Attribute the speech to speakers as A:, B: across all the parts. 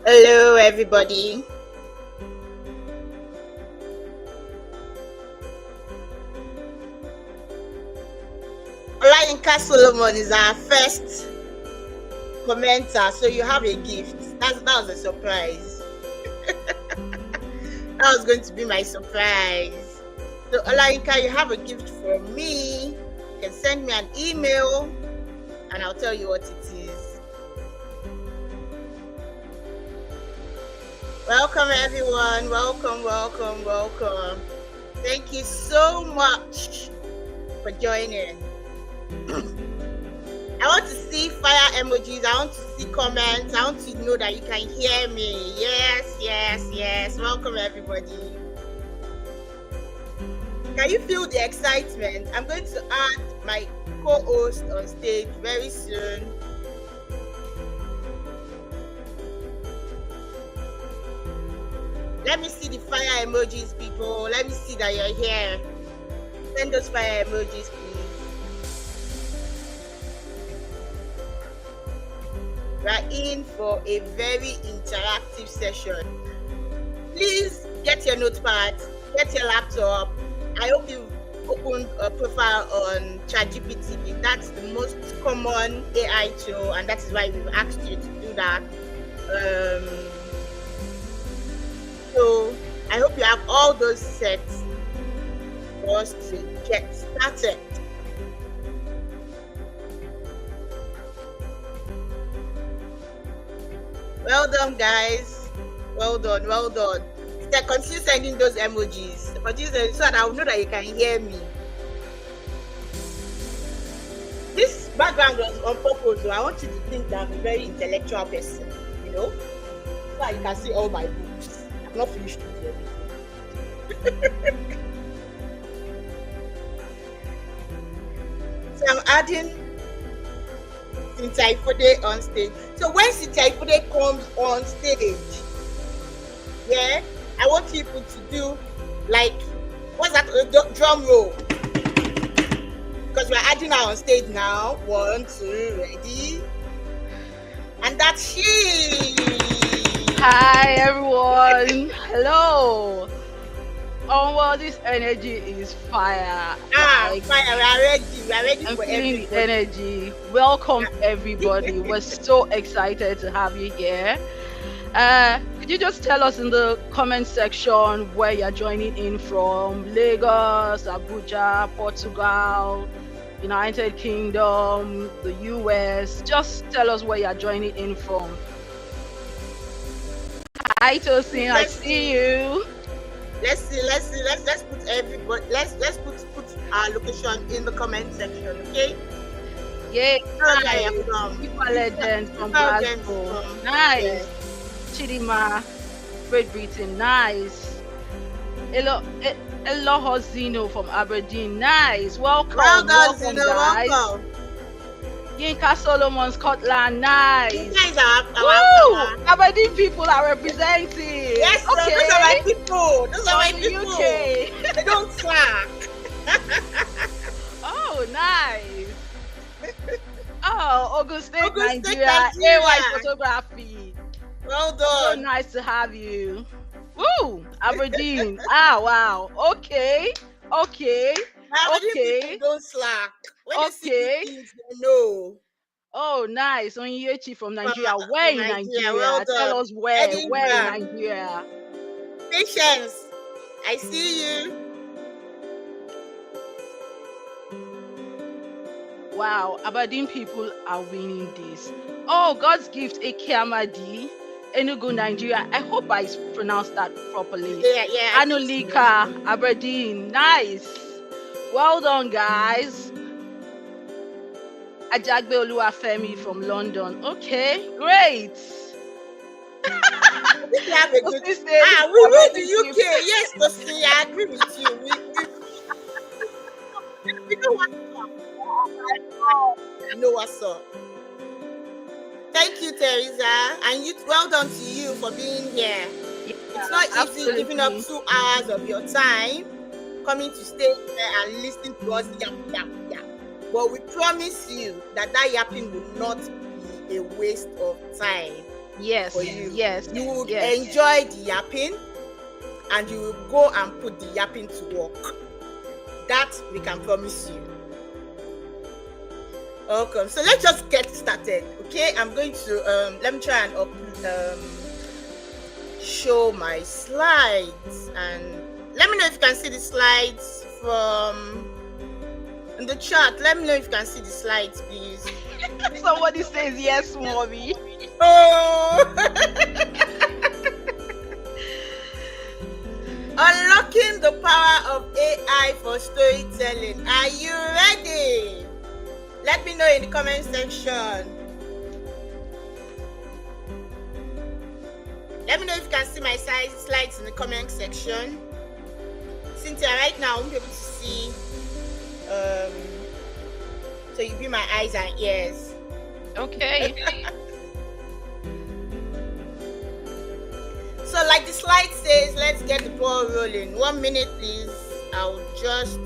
A: Hello, everybody. Olayinka Solomon is our first commenter, so you have a gift. That was a surprise. That was going to be my surprise. So Olayinka, you have a gift from me. You can send me an email, and I'll tell you what it is. Welcome, everyone. Welcome. Thank you so much for joining. I want to see fire emojis. I want to see comments. I want to know that you can hear me. Yes. Welcome, everybody. Can you feel the excitement? I'm going to add my co-host on stage very soon. Let me see the fire emojis, people. Let me see that you're here. Send those fire emojis, please. We're in for a very interactive session. Please get your notepad, get your laptop. I hope you've opened a profile on ChatGPT. That's the most common AI tool, and that is why we've asked you to do that. So I hope you have all those sets for us to get started. Well done, guys. Well done. Continue sending those emojis. So that I will know that you can hear me. This background was on purpose, so I want you to think that I'm a very intellectual person, so that you can see all my books. I've not finished with everything. So I'm adding Sintaifode on stage. So when Sintaifode comes on stage, I want people to do what's that? Drum roll. Because we're adding her on stage now. 1, 2, ready? And that's she.
B: Hi everyone. Hello. Well, this energy is fire.
A: Fire. We are ready
B: I'm
A: for
B: feeling
A: everybody.
B: the energy. Welcome everybody. We're so excited to have you here. Could you just tell us in the comment section where you're joining in from? Lagos, Abuja, Portugal, United Kingdom, the US. Just tell us where you're joining in from. Hi Tosin, I see you.
A: Let's put everybody. Let's put our location in the comment section, okay?
B: Yeah,
A: Where are you from?
B: People legend from Glasgow. Nice.
A: Yes.
B: Chidima, Great Britain. Nice. Hello, Zino from Aberdeen. Nice. Welcome.
A: Well done,
B: welcome,
A: Zino.
B: guys.
A: Welcome.
B: Yinka Solomon, Scotland. Nice.
A: You guys are
B: Aberdeen people are representing.
A: Yes,
B: okay.
A: Those are my people. Those are my
B: From
A: people.
B: UK.
A: They don't slack.
B: Oh, nice. Oh, Ogun State,
A: Ogun State,
B: Nigeria.
A: Nigeria.
B: AY photography.
A: Well
B: So
A: done.
B: nice to have you. Woo! Aberdeen. Wow. Okay.
A: People don't slack. When they see these things, they know.
B: Oh, nice. Onyechi from Nigeria. Where in Nigeria?
A: Well done.
B: Tell us where.
A: Edinburgh.
B: Where in Nigeria?
A: Patience. I see you.
B: Wow. Aberdeen people are winning this. Oh, God's gift, Eke Amadi. Enugu, Nigeria. I hope I pronounced that properly.
A: Yeah.
B: Anulika, Aberdeen. Nice. Well done, guys. Ajagbe Oluwafemi from London. Okay, great.
A: We have a good. We the UK. Yes, Tosin, I agree with you. We know what's up. Thank you, Teresa, and well done to you for being here. It's not easy giving up 2 hours of your time, coming to stay here and listening to us yap. But we promise you that yapping will not be a waste of time. for
B: Yes,
A: you.
B: yes,
A: You would
B: yes.
A: enjoy the yapping, and you will go and put the yapping to work. That we can promise you. Okay, so let's just get started. Okay, I'm going to let me try and show my slides, and let me know if you can see the slides from in the chat. Let me know if you can see the slides, please.
B: Somebody says yes, mommy.
A: Oh, unlocking the power of AI for storytelling. Are you ready? Let me know in the comment section. Let me know if you can see my slides in the comment section. Cynthia, right now I won't be able to see. So you be my eyes and ears.
B: Okay.
A: So like the slide says, let's get the ball rolling. 1 minute, please. I'll just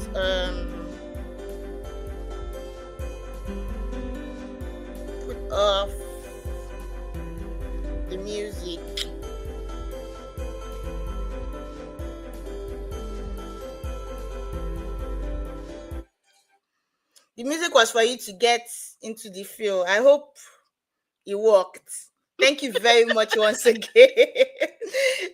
A: put off the music. The music was for you to get into the feel. I hope it worked. Thank you very much once again.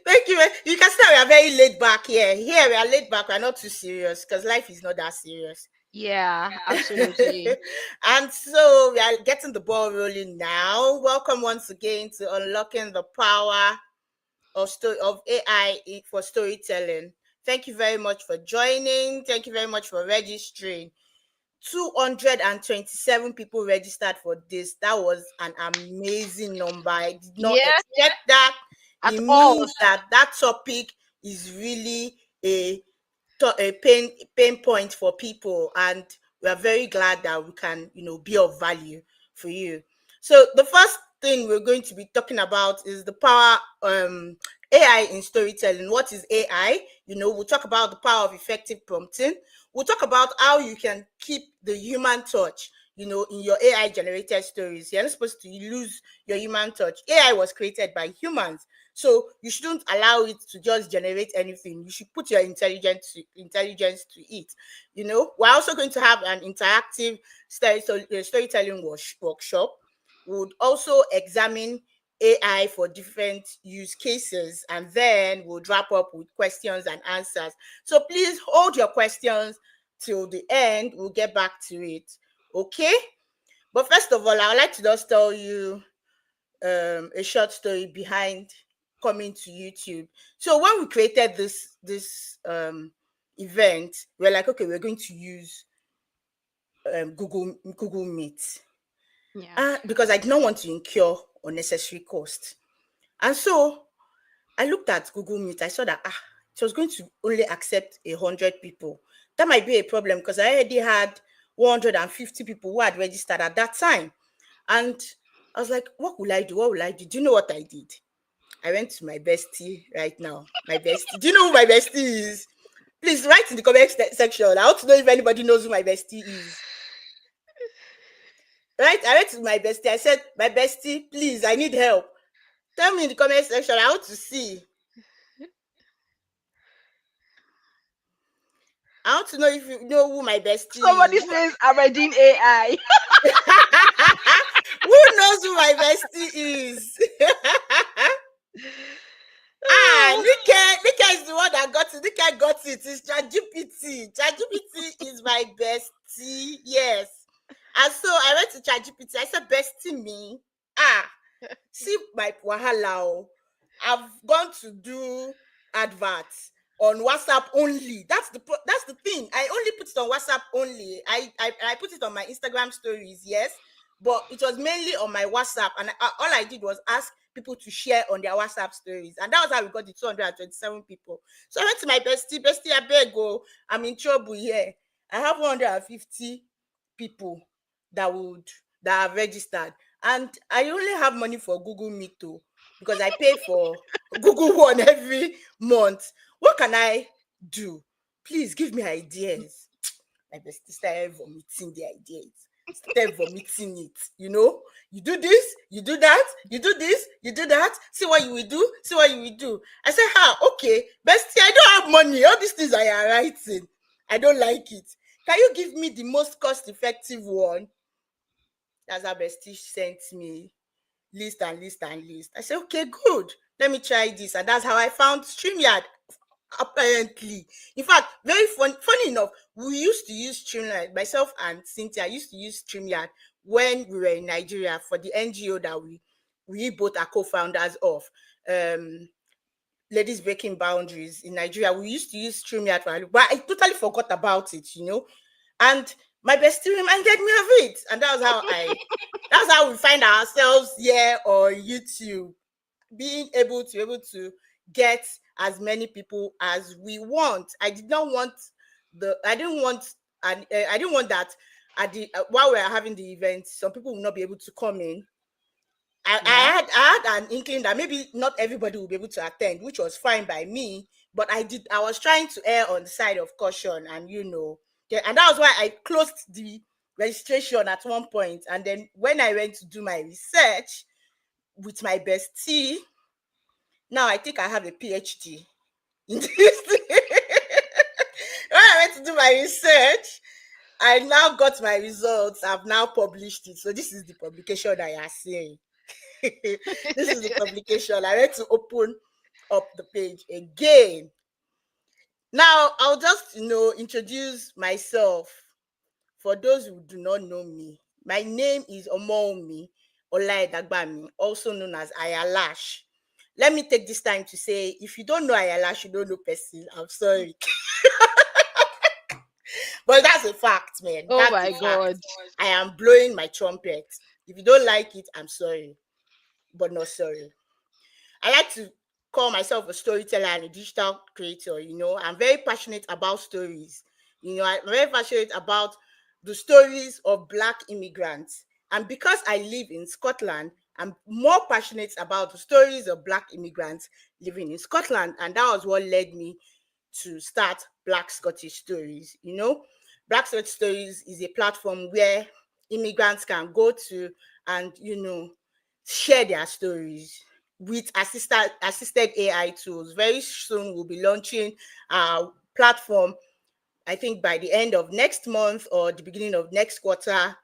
A: Thank you. You can see that we are very laid back here. Here we are laid back. We are not too serious because life is not that serious.
B: Yeah, absolutely.
A: And so we are getting the ball rolling now. Welcome once again to Unlocking the Power of AI for Storytelling. Thank you very much for joining. Thank you very much for registering. 227 people registered for this. That was an amazing number. I did not
B: Yeah,
A: expect that.
B: at
A: It
B: all.
A: means that topic is really a pain point for people, and we are very glad that we can be of value for you. So the first thing we're going to be talking about is the power AI in storytelling. What is AI? We'll talk about the power of effective prompting. We'll talk about how you can keep the human touch in your AI generated stories. You're not supposed to lose your human touch. AI was created by humans, so you shouldn't allow it to just generate anything. You should put your intelligence to it. We're also going to have an interactive storytelling workshop. We would also examine AI for different use cases, and then we'll wrap up with questions and answers. So please hold your questions till the end. We'll get back to it. Okay? But first of all, I would like to just tell you a short story behind coming to YouTube. So when we created this event, we're like, okay, we're going to use Google Meet,
B: Yeah.
A: because I did not want to incur unnecessary cost. And so I looked at Google Meet. I saw that it was going to only accept 100 people. That might be a problem because I already had 150 people who had registered at that time. And I was like, what will I do? What will I do? Do you know what I did? I went to my bestie right now. My bestie. Do you know who my bestie is? Please write in the comment section. I want to know if anybody knows who my bestie is. Right? I went to my bestie. I said, my bestie, please, I need help. Tell me in the comment section. I want to see. I want to know if you know who my bestie
B: Somebody
A: is.
B: says Aberdeen AI.
A: Who knows who my bestie is? Nika is the one that got it. Nika got it. It's ChatGPT. ChatGPT is my bestie. Yes. And so I went to ChatGPT. I said, bestie me. See my wahala. I've gone to do adverts on WhatsApp only. That's the thing. I only put it on WhatsApp only. I put it on my Instagram stories, yes, but it was mainly on my WhatsApp, and all I did was ask people to share on their WhatsApp stories, and that was how we got the 227 people. So I went to my bestie, I beg, I'm in trouble here. I have 150 people that have registered, and I only have money for Google Meet too, because I pay for Google One every month. What can I do? Please give me ideas. My bestie started vomiting the ideas. started vomiting it, You do this, you do that, you do this, you do that. See what you will do, see what you will do. I said, okay, bestie, I don't have money. All these things I are writing, I don't like it. Can you give me the most cost-effective one? That's how bestie sent me list and list and list. I said, okay, good. Let me try this. And that's how I found StreamYard, apparently. In fact, very funny enough, we used to use StreamYard, myself and Cynthia used to use StreamYard when we were in Nigeria for the NGO that we both are co-founders of. Ladies Breaking Boundaries in Nigeria. We used to use StreamYard but I totally forgot about it, And my bestie reminded me of it. And that's how we find ourselves here on YouTube, being able to get as many people as we want. I didn't want that at the while we are having the event, some people will not be able to come in. I had an inkling that maybe not everybody will be able to attend, which was fine by me. But I was trying to err on the side of caution, and and that was why I closed the registration at one point. And then when I went to do my research with my bestie, now I think I have a PhD in this. When I went to do my research, I now got my results. I've now published it. So this is the publication I are seeing. This is the publication. I went to open up the page again. Now I'll just introduce myself for those who do not know me. My name is Omomi Olaidagbami, also known as Ayalash. Let me take this time to say, if you don't know Ayalash, you don't know person. I'm sorry. But that's a fact, man.
B: Oh
A: That's
B: my
A: a fact.
B: God.
A: I am blowing my trumpet. If you don't like it, I'm sorry, but not sorry. I like to call myself a storyteller and a digital creator. I'm very passionate about stories. I'm very passionate about the stories of Black immigrants. And because I live in Scotland, I'm more passionate about the stories of Black immigrants living in Scotland. And that was what led me to start Black Scottish Stories. Black Scottish Stories is a platform where immigrants can go to and, share their stories with assisted AI tools. Very soon we'll be launching our platform, I think by the end of next month or the beginning of next quarter.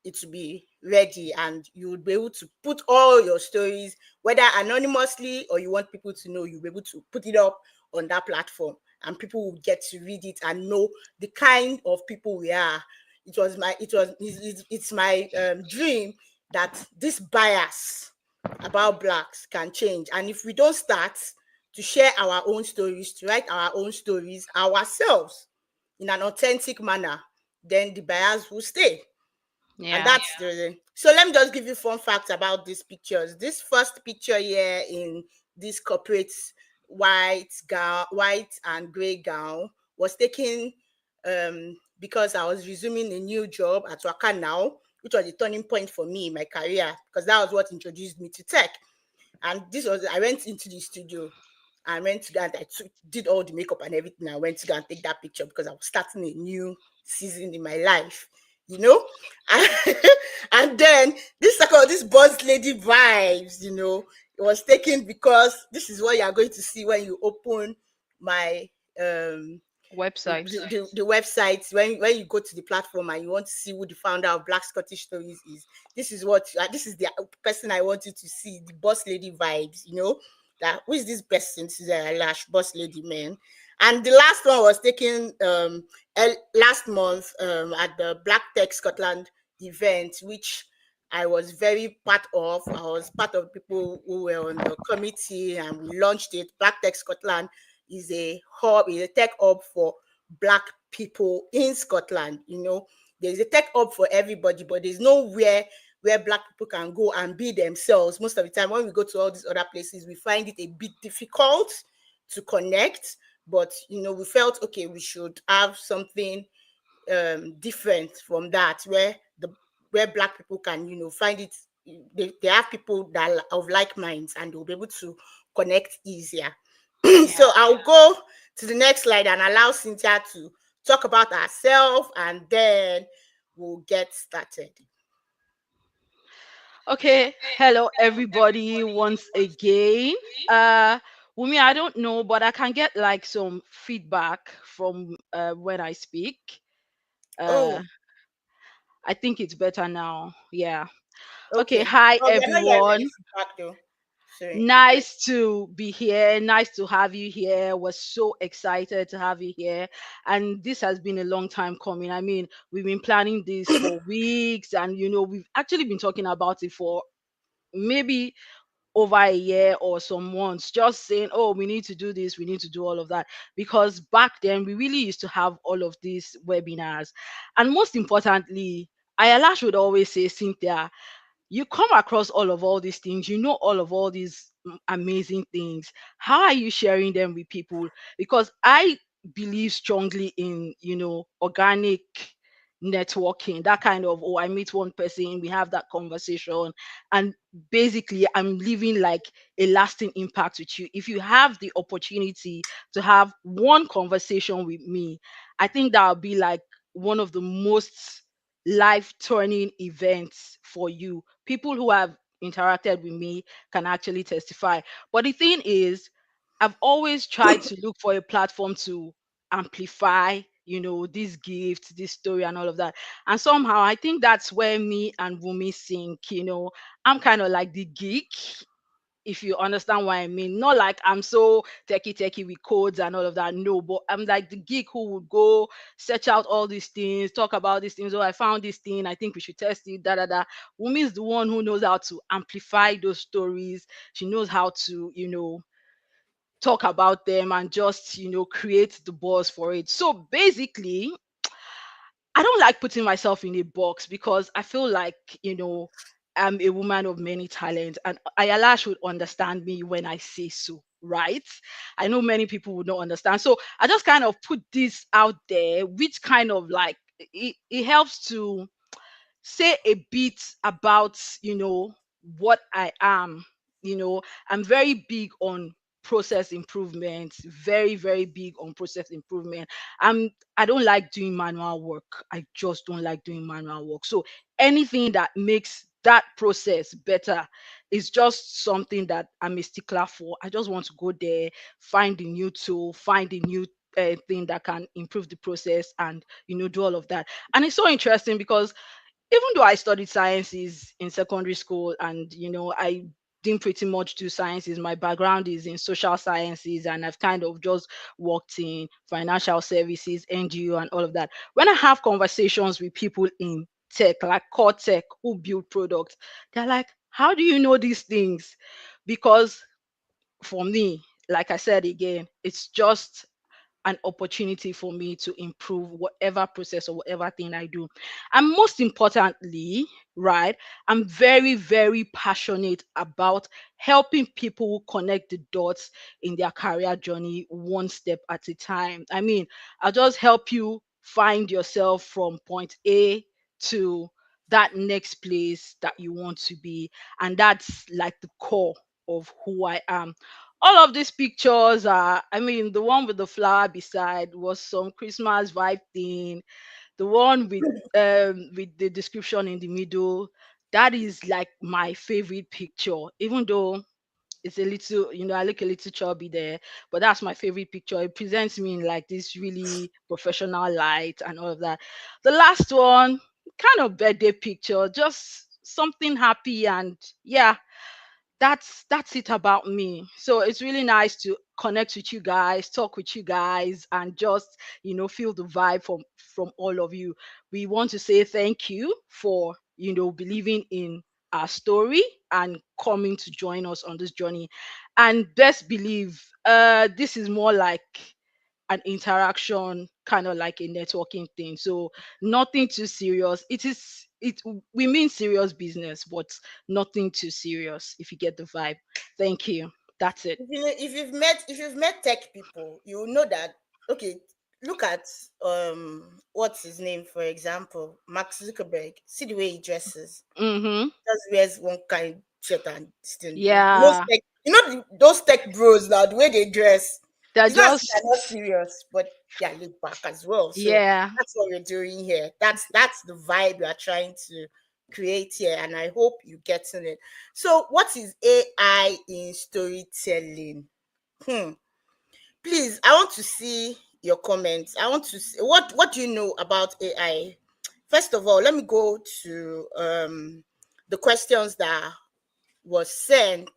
A: It will be ready and you will be able to put all your stories, whether anonymously or you want people to know, you'll be able to put it up on that platform and people will get to read it and know the kind of people we are. It's my dream that this bias about Blacks can change. And if we don't start to share our own stories, to write our own stories ourselves in an authentic manner, then the bias will stay. And that's the so let me just give you fun facts about these pictures. This first picture here in this corporate white and gray gown was taken because I was resuming a new job at Waka Now, which was a turning point for me in my career because that was what introduced me to tech. And I went into the studio. I went to go and did all the makeup and everything. I went to go and take that picture because I was starting a new season in my life, and then this boss lady vibes, it was taken because this is what you are going to see when you open my
B: Website.
A: the website. When you go to the platform and you want to see who the founder of Black Scottish Stories is, this is the person I want you to see, the boss lady vibes, that who is this person? This is a Lash boss lady, man. And the last one was taken last month at the Black Tech Scotland event, which I was very part of. I was part of people who were on the committee and we launched it. Black Tech Scotland is a tech hub for Black people in Scotland. There's a tech hub for everybody, but there's nowhere where Black people can go and be themselves. Most of the time, when we go to all these other places, we find it a bit difficult to connect. But we felt okay, we should have something different from that, where Black people can find it. They have people that are of like minds, and they'll be able to connect easier. So I'll go to the next slide and allow Cynthia to talk about herself, and then we'll get started.
B: Okay, hello everybody once again. Uh Wumi, I don't know, but I can get like some feedback from when I speak. Uh
A: Oh,
B: I think it's better now. Yeah. Okay,
A: okay.
B: hi
A: Oh, we are not hearing any
B: everyone.
A: feedback though. So we just
B: Nice to be here. Nice to have you here. We're so excited to have you here. And this has been a long time coming. I mean, we've been planning this for weeks, and we've actually been talking about it for maybe over a year or some months, just saying, oh, we need to do this, we need to do all of that. Because back then, we really used to have all of these webinars. And most importantly, Ayalash would always say, Cynthia, you come across all these things, all these amazing things. How are you sharing them with people? Because I believe strongly in organic networking, that kind of, oh, I meet one person, we have that conversation, and basically I'm leaving like a lasting impact with you. If you have the opportunity to have one conversation with me, I think that would be like one of the most life turning events for you. People who have interacted with me can actually testify. But the thing is, I've always tried to look for a platform to amplify, this gift, this story, and all of that. And somehow I think that's where me and Wumi sync. I'm kind of like the geek, if you understand what I mean. Not like I'm so techie with codes and all of that. No, but I'm like the geek who would go search out all these things, talk about these things. Oh, I found this thing. I think we should test it. Da da da. Wumi is the one who knows how to amplify those stories. She knows how to, talk about them and just, create the buzz for it. So basically, I don't like putting myself in a box because I feel like, I'm a woman of many talents, and Ayala should understand me when I say so, right? I know many people would not understand. So I just kind of put this out there, which kind of like it helps to say a bit about what I am. I'm very big on process improvement, very very big on process improvement. I don't like doing manual work. I just don't like doing manual work. So anything that makes that process better is just something that I'm a stickler for. I just want to go there, find a new tool, find a new thing that can improve the process, and do all of that. And it's so interesting because even though I studied sciences in secondary school, and I didn't pretty much do sciences, my background is in social sciences, and I've kind of just worked in financial services, NGO, and all of that. When I have conversations with people in tech, like core tech, who build products, they're like, how do you know these things? Because for me, like I said again, it's just an opportunity for me to improve whatever process or whatever thing I do. And most importantly, right, I'm very, very passionate about helping people connect the dots in their career journey one step at a time. I mean, I'll just help you find yourself from point A to that next place that you want to be. And that's like the core of who I am. All of these pictures are, I mean, the one with the flower beside was some Christmas vibe thing. The one with the description in the middle, that is like my favorite picture. Even though it's a little, I look a little chubby there, but that's my favorite picture. It presents me in like this really professional light and all of that. The last one, kind of birthday picture, just something happy, and yeah, that's it about me. So it's really nice to connect with you guys, talk with you guys, and just feel the vibe from all of you. We want to say thank you for believing in our story and coming to join us on this journey. And best believe this is more like an interaction, kind of like a networking thing. So nothing too serious. It we mean serious business, but nothing too serious, if you get the vibe. Thank you. That's it.
A: if you've met tech people, you will know that. Okay, look at what's his name, for example, Mark Zuckerberg. See the way he dresses.
B: Mm-hmm.
A: Just wears one kind shirt and this thing. Most
B: Yeah.
A: tech, those tech bros now, the way they dress.
B: They're
A: It's not as if
B: just,
A: they're not serious, but they're laid back as well. So
B: yeah.
A: that's what we're doing here. That's the vibe we are trying to create here, and I hope you getting it. So, what is AI in storytelling? Hmm. Please, I want to see your comments. I want to see what do you know about AI. First of all, let me go to the questions that was sent.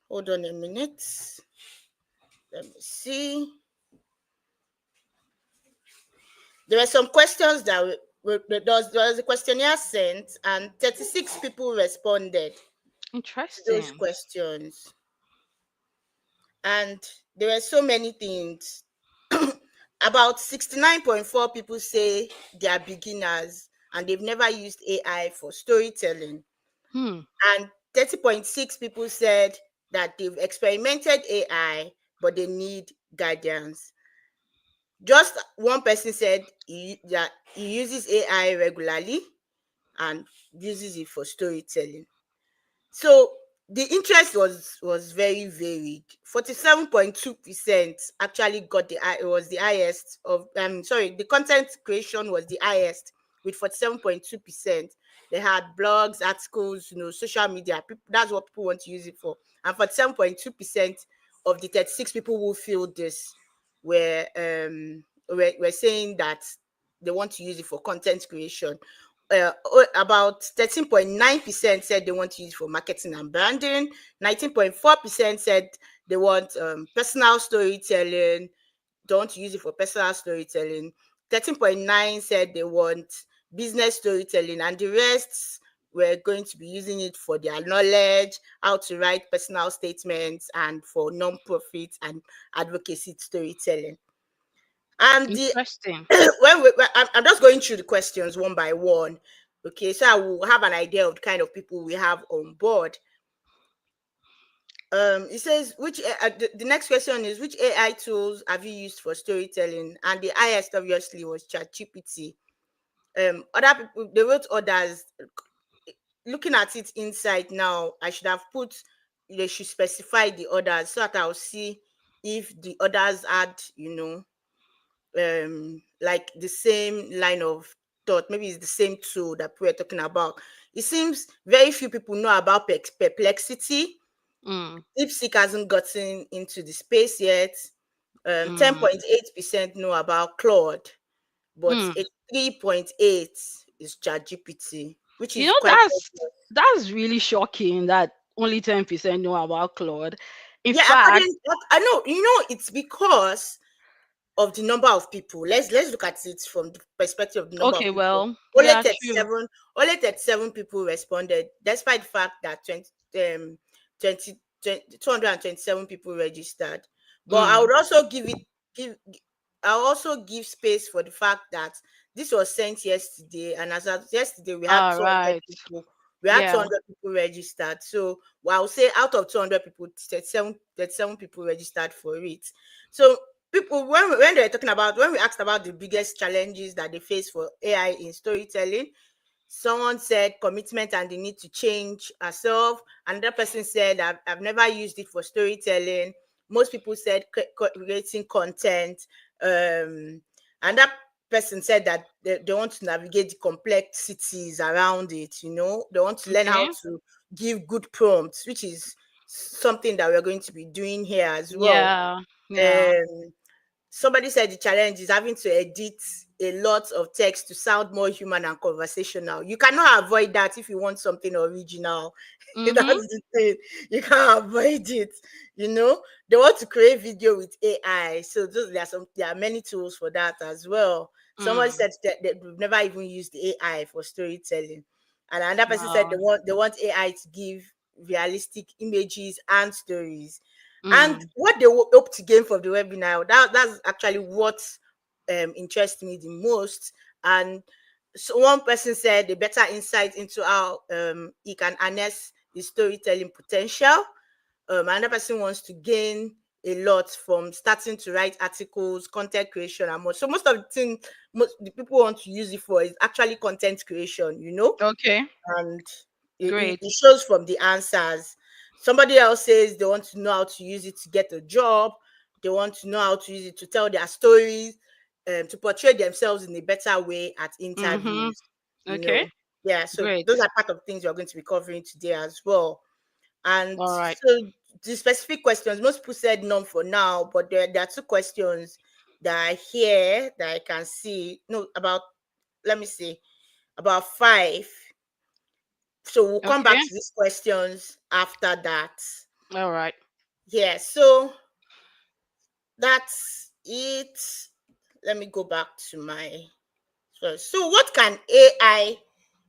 A: Hold on a minute. Let me see. There were some questions that there was a questionnaire sent, and 36 people responded to those
B: Interesting.
A: questions. And there were so many things. About 69.4 people say they are beginners and they've never used AI for storytelling.
B: Hmm.
A: And 30.6 people said that they've experimented AI, but they need guidance. Just one person said that he uses AI regularly and uses it for storytelling. So the interest was very varied. 47.2% actually got it was the highest of sorry, the content creation was the highest with 47.2%. They had blogs, articles, social media. That's what people want to use it for. And 47.2% of the 36 people who filled this were saying that they want to use it for content creation. About 13.9% said they want to use it for marketing and branding. 19.4% said they want personal storytelling. Don't use it for personal storytelling. 13.9 said they want business storytelling, and the rest were going to be using it for their knowledge, how to write personal statements, and for non-profit and advocacy storytelling. And the
B: Interesting.
A: I'm just going through the questions one by one. Okay, so I will have an idea of the kind of people we have on board. It says the next question is, which AI tools have you used for storytelling? And the highest obviously was ChatGPT. Other people they wrote others. Looking at it inside now, I should have put they should specify the others so that I'll see if the others had like the same line of thought. Maybe it's the same tool that we're talking about. It seems very few people know about perplexity.
B: Mm.
A: DeepSeek hasn't gotten into the space yet.
B: Mm.
A: 10.8% know about Claude, but
B: Mm.
A: 83.8 is ChatGPT, which
B: You
A: is
B: know,
A: quite obvious.
B: that's really shocking that only 10% know about Claude. In
A: Yeah,
B: fact,
A: I know, it's because of the number of people. Let's look at it from the perspective of the number of
B: okay,
A: people.
B: well,
A: Only
B: yeah, true.
A: 37, only 37 people responded, despite the fact that 20 227 people registered. But I
B: Mm.
A: would also give I'll also give space for the fact that this was sent yesterday, and as of yesterday we had
B: All
A: 200
B: right.
A: people. We had
B: Yeah.
A: 200 people registered. So well, I'll say out of 200 people, 37 people registered for it. So people when they're talking about when we asked about the biggest challenges that they face for AI in storytelling, someone said commitment and the need to change ourselves. Another person said I've never used it for storytelling. Most people said creating content. And that person said that they want to navigate the complexities around it. They want to learn how
B: Okay.
A: to give good prompts, which is something that we're going to be doing here as well.
B: Yeah. Yeah.
A: um Somebody said the challenge is having to edit a lot of text to sound more human and conversational. You cannot avoid that if you want something original.
B: Mm-hmm.
A: That's the thing. You can't avoid it. They want to create video with AI. So there are many tools for that as well. Somebody
B: Mm.
A: said that they've never even used AI for storytelling. And another person said
B: Wow.
A: they want AI to give realistic images and stories. And
B: Mm.
A: what they hope to gain from the webinar, that's actually what interests me the most. And so one person said a better insight into how he can harness his storytelling potential. Another person wants to gain a lot from starting to write articles, content creation, and more. So most of the thing most the people want to use it for is actually content creation,
B: Okay.
A: and it
B: Great.
A: it shows from the answers. Somebody else says they want to know how to use it to get a job. They want to know how to use it to tell their stories, to portray themselves in a better way at
B: Mm-hmm.
A: interviews. You
B: Okay.
A: know, yeah. So
B: Great.
A: those are part of things we're going to be covering today as well. And
B: All right.
A: so the specific questions, most people said none for now, but there are two questions that are here that I can see. No, about, let me see, about five. So we'll come
B: Okay.
A: back to these questions after that.
B: All right.
A: Yeah, so that's it. Let me go back to my, so what can AI,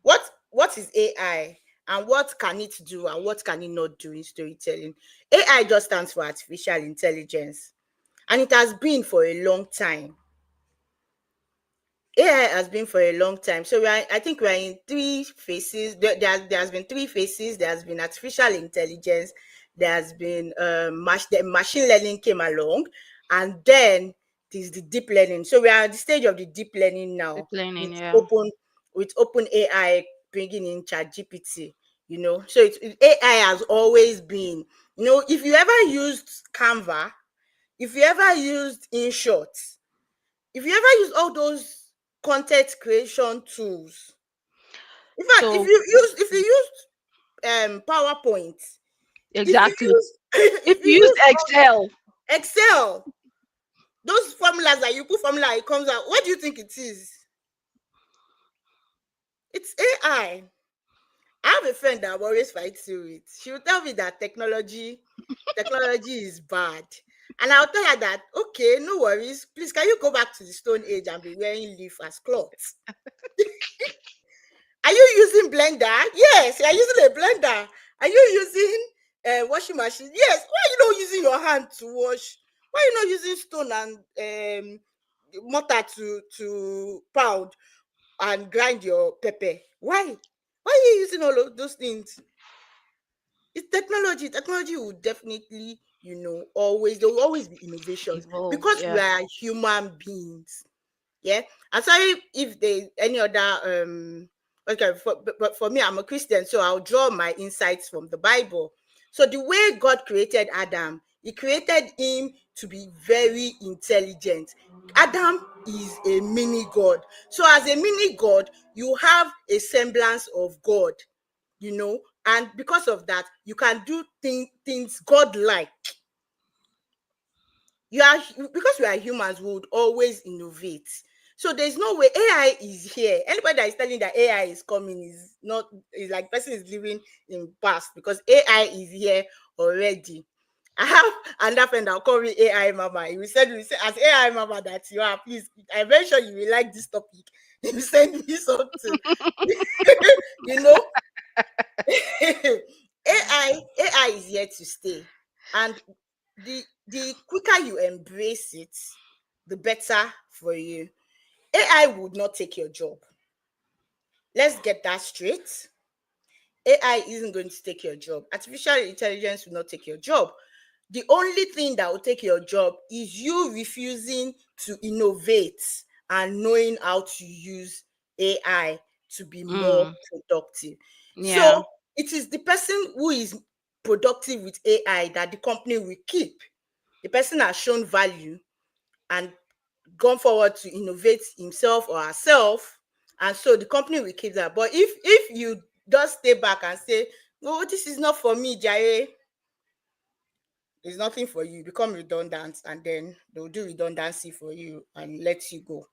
A: what is AI, and what can it do, and what can it not do in storytelling? AI just stands for artificial intelligence, and it has been for a long time. AI has been for a long time. So I think we are in three phases. There has been three phases. There has been artificial intelligence. There has been the machine learning came along, and then there's the deep learning. So we are at the stage of the deep learning
B: Deep
A: now
B: learning.
A: with
B: Yeah.
A: open AI bringing in ChatGPT. So AI has always been. If you ever used Canva, if you ever used InShot, if you ever use all those content creation tools, in fact,
B: So
A: if you used PowerPoint, if you
B: exactly.
A: use
B: If
A: if you
B: you use
A: use
B: Excel,
A: Excel, those formulas that you put formula, it comes out. What do you think it is? It's AI. I have a friend that I'm always fighting with. She will tell me that technology is bad. And I'll tell her that, okay, no worries. Please, can you go back to the Stone Age and be wearing leaf as clothes? Are you using blender? Yes, you're using a blender. Are you using a washing machine? Yes. Why are you not using your hand to wash? Why are you not using stone and mortar to pound and grind your pepper? Why? Why are you using all of those things? It's technology. Technology will definitely, always, there will always be innovations
B: evolve.
A: because we
B: Yeah.
A: are human beings. Yeah. I'm sorry if they any other okay, but for me, I'm a Christian, so I'll draw my insights from the Bible. So the way God created Adam, he created him to be very intelligent. Adam is a mini God. So as a mini God, you have a semblance of God, and because of that, you can do things God like. Because we are humans, we would always innovate. So there's no way AI is here. Anybody that is telling that AI is coming is not, is like person is living in past, because AI is here already. I have another friend that'll call me AI mama. He will say, as AI mama that you are, please, I'm very sure you will like this topic. He will send me something. you know AI is here to stay, and the quicker you embrace it, the better for you. AI would not take your job. Let's get that straight. AI isn't going to take your job. Artificial intelligence will not take your job. The only thing that will take your job is you refusing to innovate and knowing how to use AI to be more
B: Mm.
A: productive.
B: Yeah.
A: So it is the person who is productive with AI that the company will keep. The person has shown value and gone forward to innovate himself or herself, and so the company will keep that. But if you just stay back and say, no, this is not for me, Jare, it's nothing for you, become redundant, and then they'll do redundancy for you and let you go.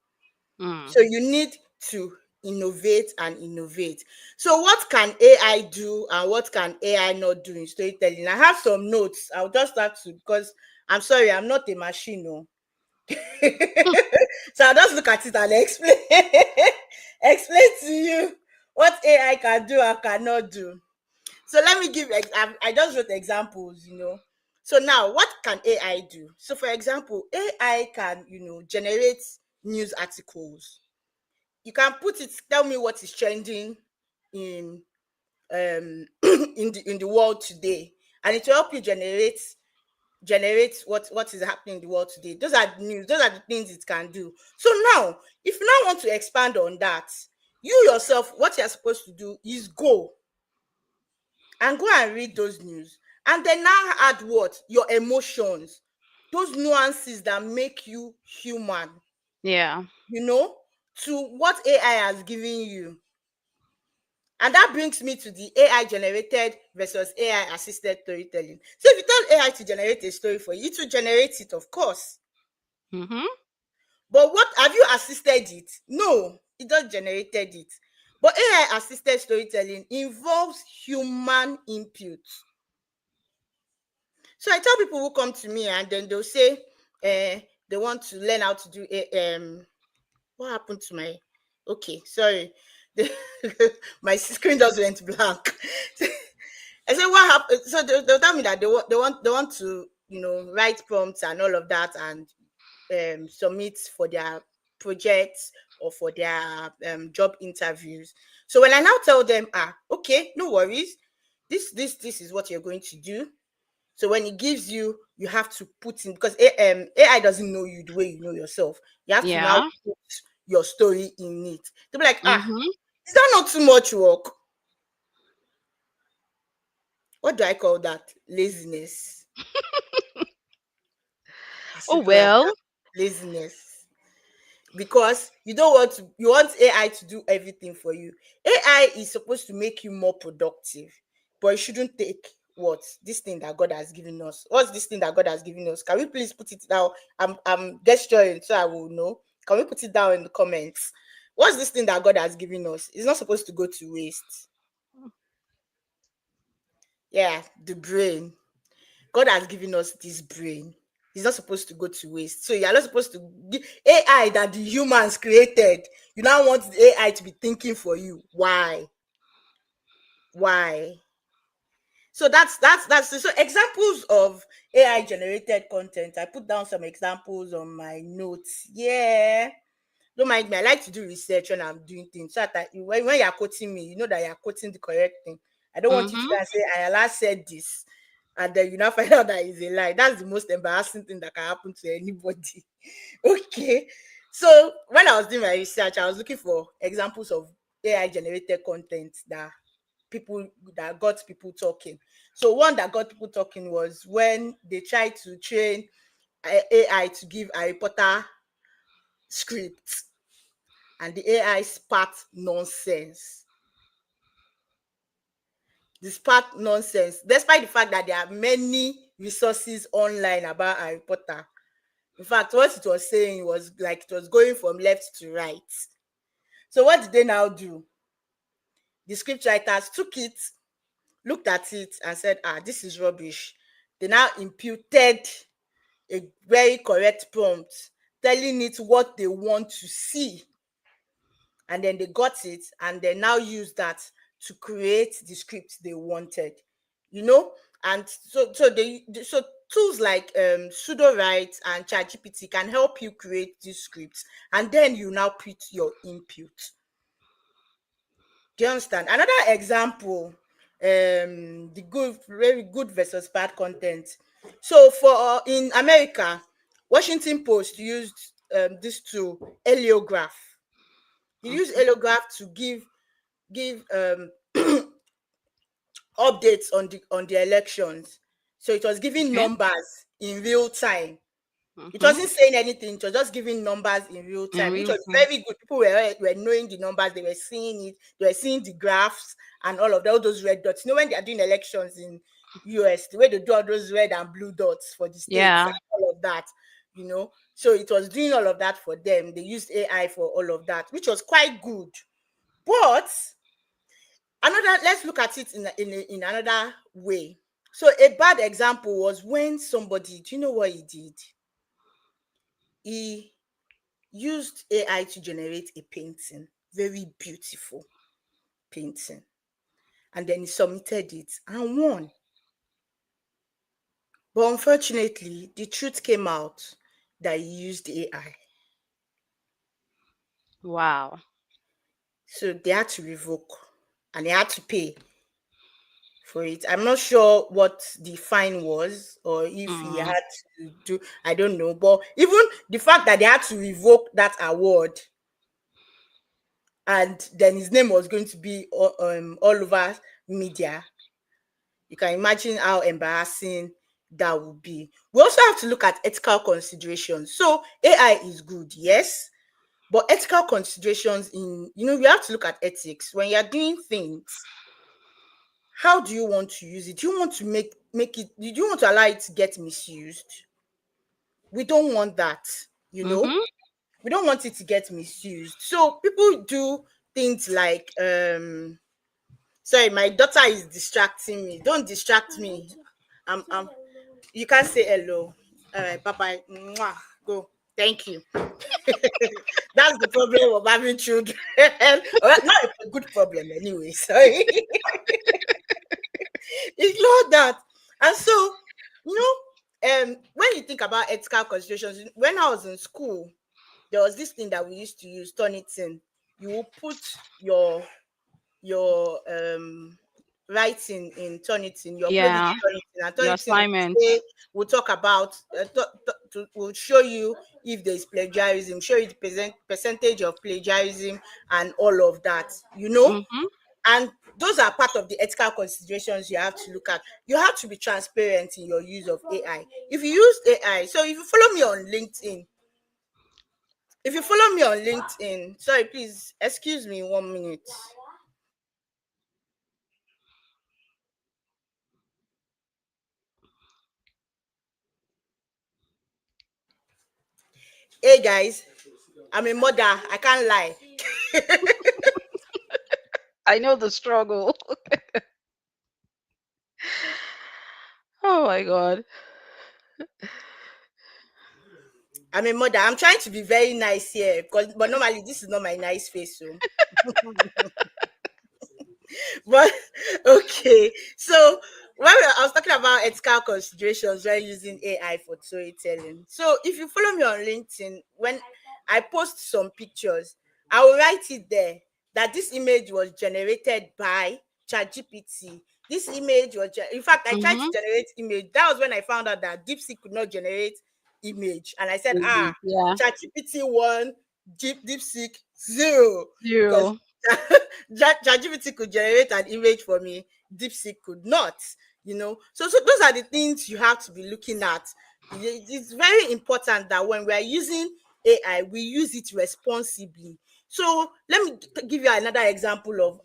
B: Mm.
A: So you need to innovate and innovate. So what can AI do and what can AI not do in storytelling? I have some notes. I'll just start to, because I'm sorry, I'm not a machine. No. So I'll just look at it and explain explain to you what AI can do and cannot do. So let me give I just wrote examples. So now what can AI do? So for example, AI can, generate news articles. You can put it, tell me what is trending in in the world today, and it will help you generate what is happening in the world today. Those are the news, those are the things it can do. So now, if you now want to expand on that, you yourself, what you're supposed to do is go and read those news And then now add what? Your emotions, those nuances that make you human,
B: Yeah.
A: to what AI has given you. And that brings me to the AI generated versus AI assisted storytelling. So if you tell AI to generate a story for you, it will generate it, of course.
B: Mm-hmm.
A: But what have you assisted it? No, it just generated it. But AI assisted storytelling involves human input. So I tell people who come to me and then they'll say they want to learn how to do what happened to my okay, sorry. My screen just went blank. I said, what happened? So they'll tell me that they want to, write prompts and all of that and submit for their projects or for their job interviews. So when I now tell them, okay, no worries, this is what you're going to do. So when it gives you, you have to put in, because AI doesn't know you the way you know yourself. You have to now
B: Yeah.
A: put your story in it. They'll be like,
B: Mm-hmm.
A: is that not too much work? What do I call that? Laziness. As
B: Oh
A: simple as
B: well.
A: that. Laziness. Because you want AI to do everything for you. AI is supposed to make you more productive, but it shouldn't take what this thing that God has given us. What's this thing that God has given us? Can we please put it down? I'm gesturing so I will know. Can we put it down in the comments? What's this thing that God has given us? It's not supposed to go to waste. Yeah, the brain. God has given us this brain. It's not supposed to go to waste. So you're not supposed to give AI that the humans created. You now want the AI to be thinking for you. Why? Why? So that's so examples of AI generated content. I put down some examples on my notes. Yeah. Don't mind me. I like to do research when I'm doing things. So that when you're quoting me, you know that you're quoting the correct thing. I don't want you to
B: Mm-hmm.
A: go and say, I last said this. And then you now find out that it's a lie. That's the most embarrassing thing that can happen to anybody. Okay. So when I was doing my research, I was looking for examples of AI generated content people that got people talking. So one that got people talking was when they tried to train AI to give Harry Potter scripts and the AI spat nonsense. The spat nonsense, despite the fact that there are many resources online about Harry Potter. In fact, what it was saying was like it was going from left to right. So what did they now do? The script writers took it, looked at it, and said, this is rubbish. They now imputed a very correct prompt, telling it what they want to see. And then they got it and they now use that to create the script they wanted, and so tools like pseudo write and ChatGPT can help you create these scripts, and then you now put your input. Do you understand? Another example, the good, very good versus bad content. So for in America, Washington Post used this tool, heliograph. They use heliograph to give updates on the elections. So it was giving
B: Okay.
A: numbers in real time. It
B: Mm-hmm.
A: wasn't saying anything, it was just giving numbers in real
B: In
A: time, which
B: real
A: was
B: time.
A: very good. People were knowing the numbers, they were seeing it, they were seeing the graphs and all of that, all those red dots. When they are doing elections in US, the way they do all those red and blue dots for the states
B: Yeah.
A: and all of that, So it was doing all of that for them. They used AI for all of that, which was quite good. But let's look at it in another way. So a bad example was when somebody, do you know what he did? He used AI to generate a painting, very beautiful painting, and then he submitted it and won. But unfortunately, the truth came out that he used AI.
B: Wow.
A: So they had to revoke and he had to pay for it. I'm not sure what the fine was or if he
B: Mm.
A: had to do, I don't know. But even the fact that they had to revoke that award and then his name was going to be all over media, You can imagine how embarrassing that would be. We also have to look at ethical considerations. So AI is good, yes, but ethical considerations in, we have to look at ethics. When you're doing things, how do you want to use it? Do you want to make it, do you want to allow it to get misused? We don't want that, you know.
B: Mm-hmm.
A: We don't want it to get misused. So people do things like sorry, my daughter is distracting me. Don't distract me. I'm You can't say hello. All right, bye bye. Mwah, go. Thank you. That's the problem of having children. Well, not a good problem anyway. Sorry. Ignore that. And so, when you think about ethical considerations, when I was in school, there was this thing that we used to use, Turnitin. You will put your writing in Turnitin, you upload it
B: Yeah.
A: to Turnitin, and
B: Your
A: Turnitin
B: assignments.
A: will talk about, will show you if there is plagiarism, show you the percentage of plagiarism and all of that,
B: Mm-hmm.
A: and those are part of the ethical considerations you have to look at. You have to be transparent in your use of AI. If you use AI, so if you follow me on LinkedIn, sorry, please excuse me 1 minute. Hey guys, I'm a mother. I can't lie.
B: I know the struggle. Oh my god.
A: I'm a mother. I'm trying to be very nice here but normally this is not my nice face. So but okay, so I was talking about ethical considerations when using AI for storytelling. So if you follow me on LinkedIn, when I post some pictures, I will write it there that this image was generated by ChatGPT. This image was in fact, I tried to
B: Mm-hmm.
A: generate image. That was when I found out that DeepSeek could not generate image, and I said,
B: Yeah.
A: ChatGPT 1, DeepSeek 0, because
B: Zero.
A: ChatGPT could generate an image for me, DeepSeek could not. So those are the things you have to be looking at. It's very important that when we are using AI, we use it responsibly. So let me give you another example of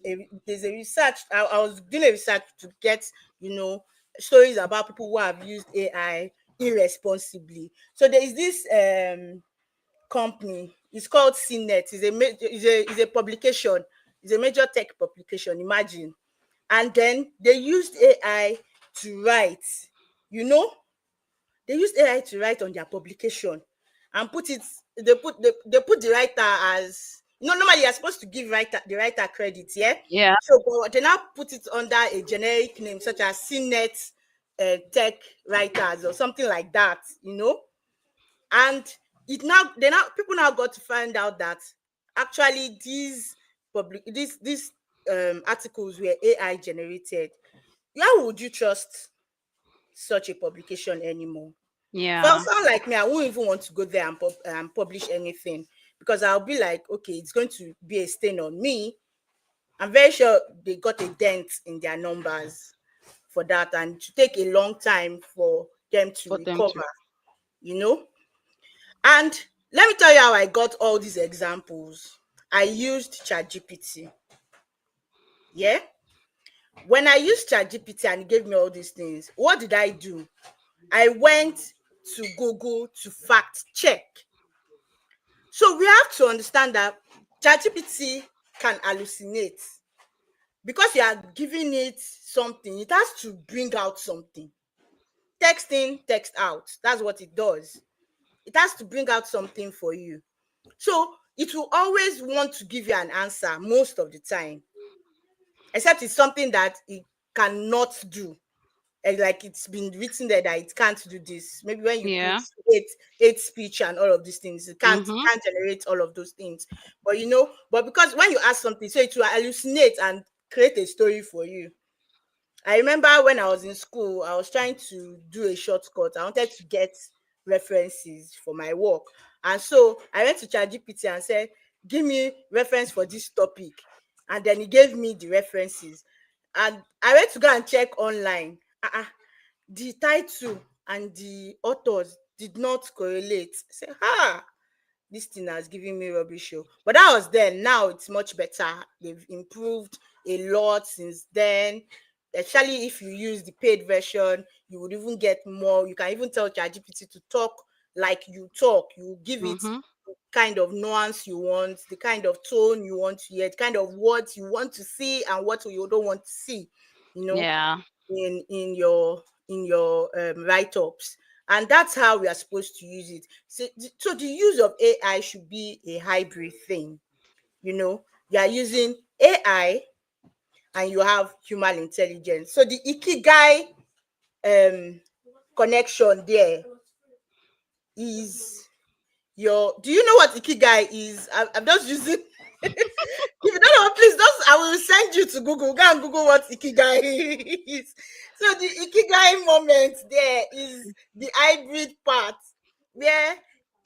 A: there's a research. I was doing a research to get stories about people who have used AI irresponsibly. So there is this company. It's called CNET. It's a publication. It's a major tech publication. Imagine, and then they used AI to write. You know, they used AI to write on their publication and put it. They put the writer as, normally you're supposed to give the writer credit, yeah.
B: Yeah.
A: So but they now put it under a generic name such as CNET tech writers or something like that. And people now got to find out that actually these articles were AI generated. Why would you trust such a publication anymore? For
B: Yeah.
A: someone like me, I won't even want to go there and publish anything, because I'll be like, okay, it's going to be a stain on me. I'm very sure they got a dent in their numbers for that, and to take a long time for them to
B: For them
A: recover,
B: to.
A: you know. And let me tell you how I got all these examples. I used ChatGPT. Yeah. When I used ChatGPT and it gave me all these things, what did I do? I went to Google to fact check. So we have to understand that ChatGPT can hallucinate. Because you are giving it something, it has to bring out something. Text in, text out. That's what it does. It has to bring out something for you. So it will always want to give you an answer most of the time, except it's something that it cannot do. And like it's been written there that it can't do this. Maybe when you put
B: Yeah.
A: hate speech and all of these things,
B: Mm-hmm.
A: it can't generate all of those things. But because when you ask something, so it will hallucinate and create a story for you. I remember when I was in school, I was trying to do a shortcut. I wanted to get references for my work. And so I went to ChatGPT and said, give me reference for this topic. And then he gave me the references. And I went to go and check online. The title and the authors did not correlate. I say, this thing has given me rubbish show. But that was then. Now it's much better. They've improved a lot since then. Especially if you use the paid version, you would even get more. You can even tell ChatGPT to talk like you talk. You give it
B: Mhm.
A: the kind of nuance you want, the kind of tone you want to hear, the kind of words you want to see and what you don't want to see, you know,
B: Yeah.
A: in your write-ups. And that's how we are supposed to use it. So the use of AI should be a hybrid thing. You are using AI and you have human intelligence. So the ikigai um connection there is your do you know what ikigai is? I'm just using if you don't know, please just I will send you to Google. Go and Google what ikigai is. So the ikigai moment there is the hybrid part where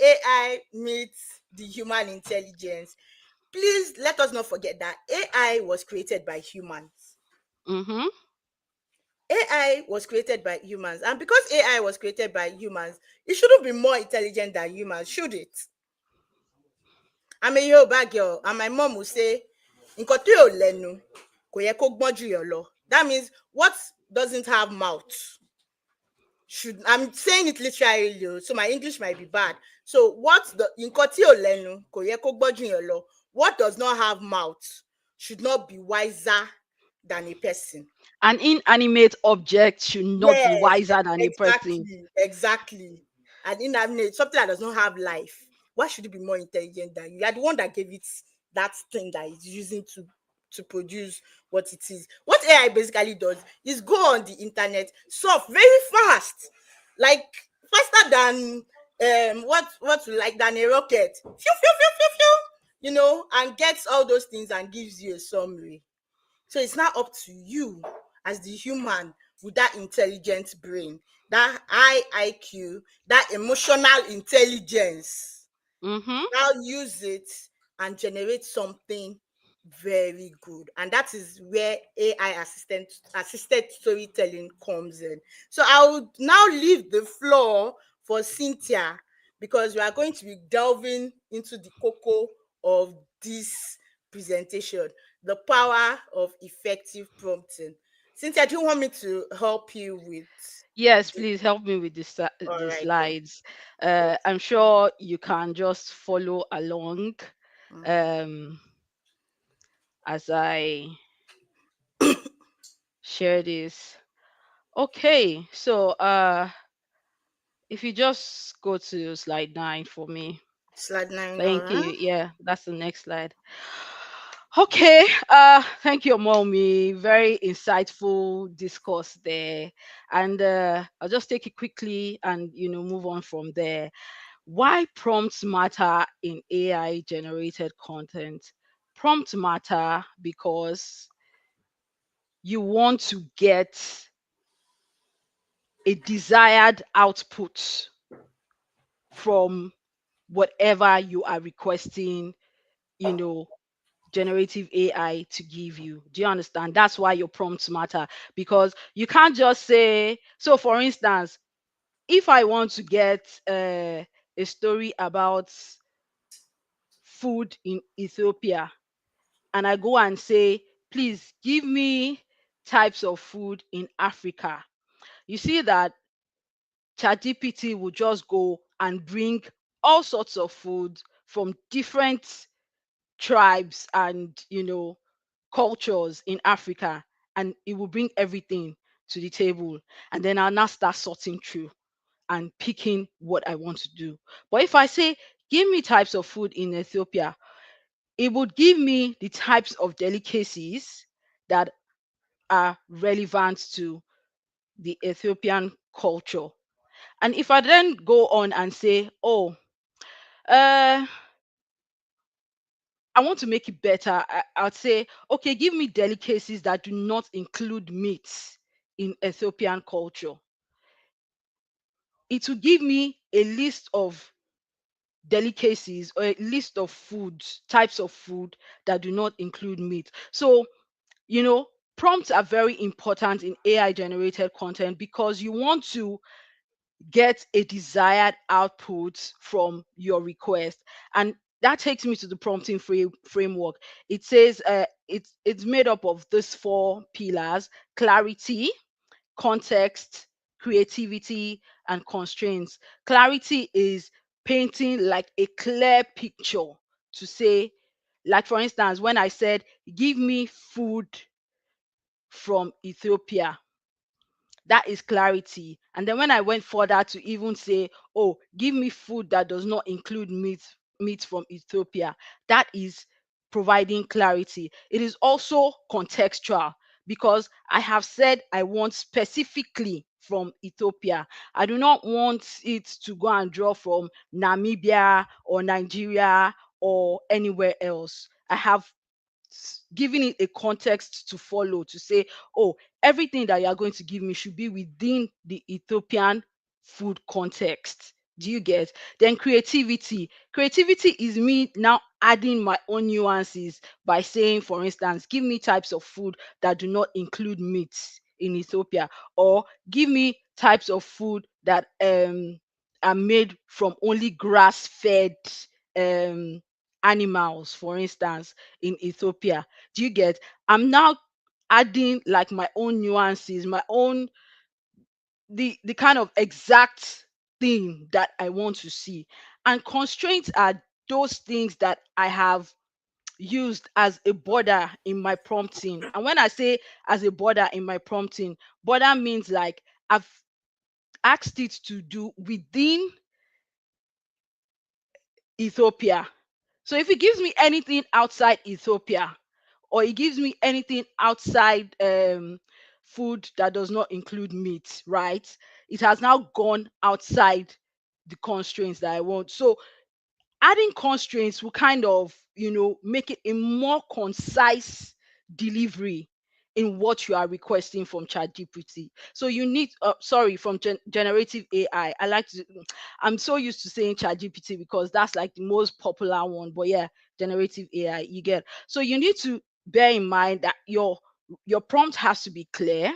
A: AI meets the human intelligence. Please let us not forget that AI was created by humans.
B: Mhm.
A: AI was created by humans, and because AI was created by humans, it shouldn't be more intelligent than humans, should it? I'm a Yoruba girl, and my mom will say, "Nǹkan tí ò lẹ́nu kò yẹ kó gbọ́n jù yàn lọ." That means what doesn't have mouth should. I'm saying it literally, so my English might be bad. So what the nǹkan tí ò lẹ́nu kò yẹ kó gbọ́n jù yàn lọ. What does not have mouth should not be wiser than a person.
B: An inanimate object should not be
A: Yes,
B: wiser than a person.
A: exactly. An inanimate, something that does not have life. Why should it be more intelligent than you? You are the one that gave it that thing that it's using to produce what it is. What AI basically does is go on the internet, surf very fast, like faster than what like than a rocket. Phew, phew, phew, phew, phew, and gets all those things and gives you a summary. So it's now up to you as the human with that intelligent brain, that high IQ, that emotional intelligence.
B: Mhm.
A: Now use it and generate something very good. And that is where AI assisted storytelling comes in. So I would now leave the floor for Cynthia because we are going to be delving into the cocoa of this presentation, the power of effective prompting. Cynthia, do you want me to help you with
B: Yes,
A: this?
B: please help me with
A: All
B: the
A: right then.
B: slides.
A: Yes.
B: I'm sure you can just follow along
A: Mhm.
B: um, as I share this. Okay, so if you just go to slide 9 for me.
A: Slide 9, all
B: Thank you.
A: right.
B: Yeah, that's the next slide. Okay, thank you, mommy. Very insightful discourse there. And I'll just take it quickly and move on from there. Why prompts matter in AI generated content? Prompt matter because you want to get a desired output from whatever you are requesting, you know, generative AI to give you. Do you understand? That's why your prompts matter, because you can't just say, so for instance, if I want to get a story about food in Ethiopia, and I go and say, please give me types of food in Africa, you see that ChatGPT will just go and bring all sorts of food from different tribes and cultures in Africa, and it will bring everything to the table. And then I'll now start sorting through and picking what I want to do. But if I say, give me types of food in Ethiopia, it would give me the types of delicacies that are relevant to the Ethiopian culture. And if I then go on and say, oh, uh, I want to make it better, I'd say, okay, give me delicacies that do not include meats in Ethiopian culture. It will give me a list of delicacies or a list of foods, types of food that do not include meat. So, prompts are very important in AI generated content because you want to get a desired output from your request. And that takes me to the prompting framework. It says it's made up of these four pillars: clarity, context, creativity, and constraints. Clarity is painting like a clear picture to say, like for instance, when I said, give me food from Ethiopia, that is clarity. And then when I went further to even say, oh, give me food that does not include meat from Ethiopia, that is providing clarity. It is also contextual because I have said I want specifically from Ethiopia. I do not want it to go and draw from Namibia or Nigeria or anywhere else. I have giving it a context to follow to say, oh, everything that you are going to give me should be within the Ethiopian food context. Do you get? Then creativity. Creativity is me now adding my own nuances by saying, for instance, give me types of food that do not include meat in Ethiopia, or give me types of food that are made from only grass-fed um animals, for instance, in Ethiopia. Do you get? I'm now adding like my own nuances, my own the kind of exact thing that I want to see. And constraints are those things that I have used as a border in my prompting. And when I say as a border in my prompting, border means like I've asked it to do within Ethiopia. So if it gives me anything outside Ethiopia, or it gives me anything outside food that does not include meat, right? It has now gone outside the constraints that I want. So adding constraints will kind of, make it a more concise delivery in what you are requesting from ChatGPT. So you need, sorry, from generative AI. I'm so used to saying ChatGPT because that's like the most popular one. But yeah, generative AI, you get. So you need to bear in mind that your prompt has to be clear.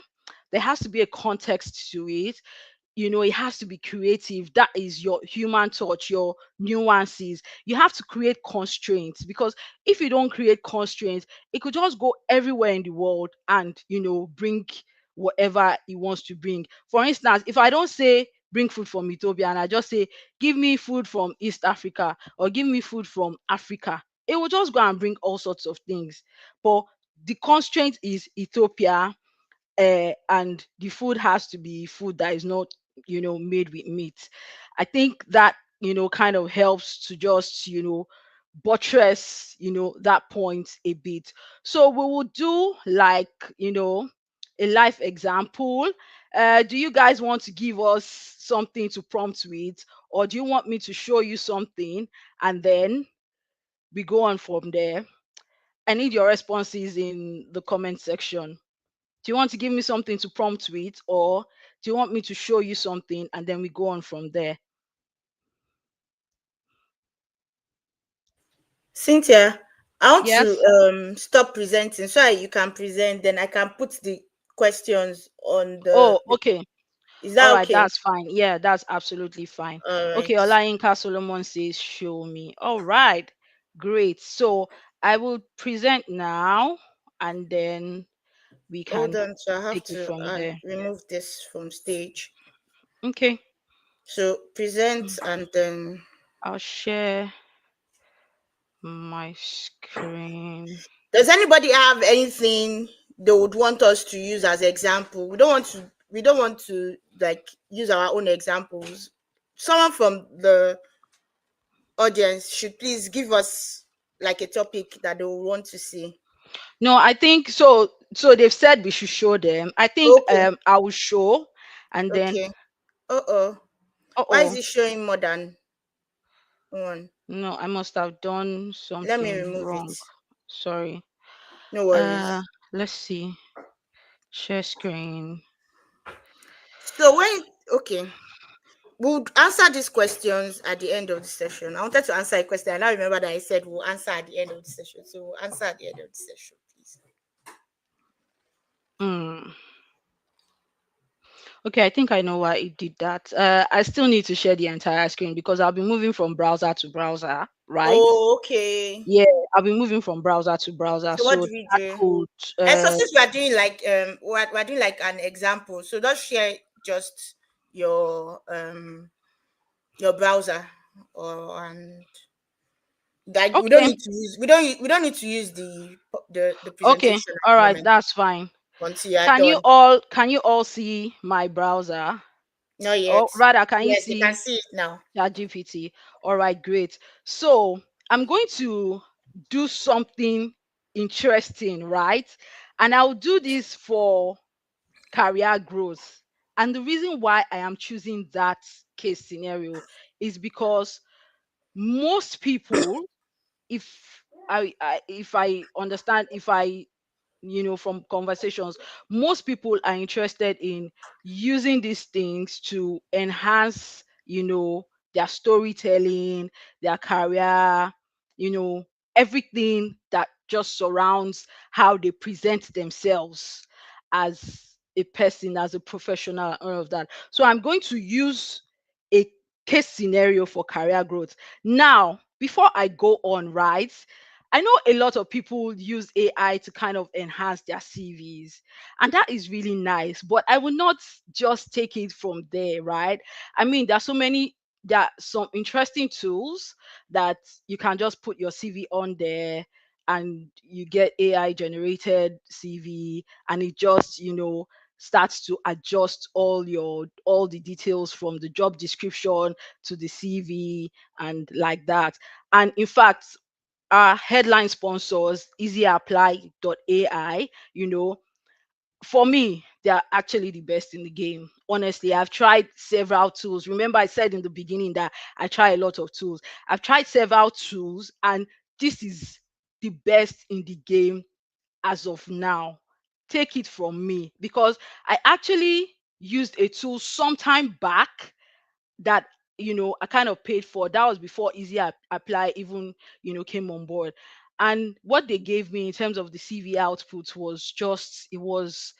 B: There has to be a context to it. It has to be creative. That is your human touch, your nuances. You have to create constraints, because if you don't create constraints, it could just go everywhere in the world and bring whatever it wants to bring. For instance, if I don't say bring food from Ethiopia and I just say give me food from East Africa or give me food from Africa, it will just go and bring all sorts of things. But the constraint is Ethiopia, and the food has to be food that is not made with meat. I think that kind of helps to just buttress that point a bit. So we will do like a life example. Do you guys want to give us something to prompt with, or do you want me to show you something and then we go on from there? I need your responses in the comment section. Do you want to give me something to prompt with, or do you want me to show you something and then we go on from there?
A: Cynthia, I want to
B: Yes.
A: stop presenting so that you can present. Then I can put the questions on
B: Oh,
A: the.
B: okay.
A: Is
B: All
A: that
B: right,
A: okay?
B: that's fine. Yeah, that's absolutely fine.
A: All
B: Okay,
A: right.
B: Olayinka Solomon says, show me. All right, great. So I will present now and then we
A: Hold
B: can
A: on. So I have
B: take it
A: to
B: from there.
A: remove this from stage.
B: Okay.
A: So
B: Mm,
A: present and then.
B: I'll share my screen.
A: Does anybody have anything they would want us to use as example? We don't want to. We don't want to like use our own examples. Someone from the audience should please give us like a topic that they will want to see.
B: No, I think so. So they've said we should show them. I think
A: Okay.
B: I will show, and then
A: Okay. Uh-oh. Why is
B: oh,
A: it showing more than one?
B: no, I must have done
A: Let me
B: something
A: remove it.
B: wrong. Sorry.
A: No
B: Uh,
A: worries.
B: let's see. Share screen.
A: So when okay, we'll answer these questions at the end of the session. I wanted to answer a question. I now remember that I said we'll answer at the end of the session. So we'll answer at the end of the session, please.
B: Hmm. Okay, I think I know why it did that. I still need to share the entire screen because I'll be moving from browser to browser, right?
A: Oh, okay.
B: Yeah, I'll be moving from browser to browser,
A: So what
B: so
A: do we
B: that
A: do?
B: could.
A: And so since we are doing like we're doing like an example, so just share just your browser, or and that we don't
B: Okay,
A: need to use we don't need to use the
B: okay,
A: presentation at
B: all
A: the
B: right,
A: moment
B: that's fine.
A: until you are
B: Can you
A: done.
B: all can you all see my browser?
A: Not
B: Or
A: yet.
B: rather, can you
A: Yes, you can
B: see
A: see it now.
B: ChatGPT? All right, great. So I'm going to do something interesting, right? And I'll do this for career growth. And the reason why I am choosing that case scenario is because most people, if I understand, if I from conversations, most people are interested in using these things to enhance their storytelling, their career, you know everything that just surrounds how they present themselves as a person, as a professional, and all of that. So I'm going to use a case scenario for career growth. Now, before I go on, right, I know a lot of people use AI to kind of enhance their CVs, and that is really nice. But I will not just take it from there, right? I mean, there are some interesting tools that you can just put your CV on there and you get AI generated CV, and it just, starts to adjust all the details from the job description to the CV and like that. And in fact, our headline sponsors, easyapply.ai, for me, they are actually the best in the game. Honestly, I've tried several tools. Remember, I said in the beginning that I try a lot of tools. I've tried several tools, and this is the best in the game as of now. Take it from me, because I actually used a tool sometime back that I kind of paid for. That was before Apply even came on board. And what they gave me in terms of the CV output was just it was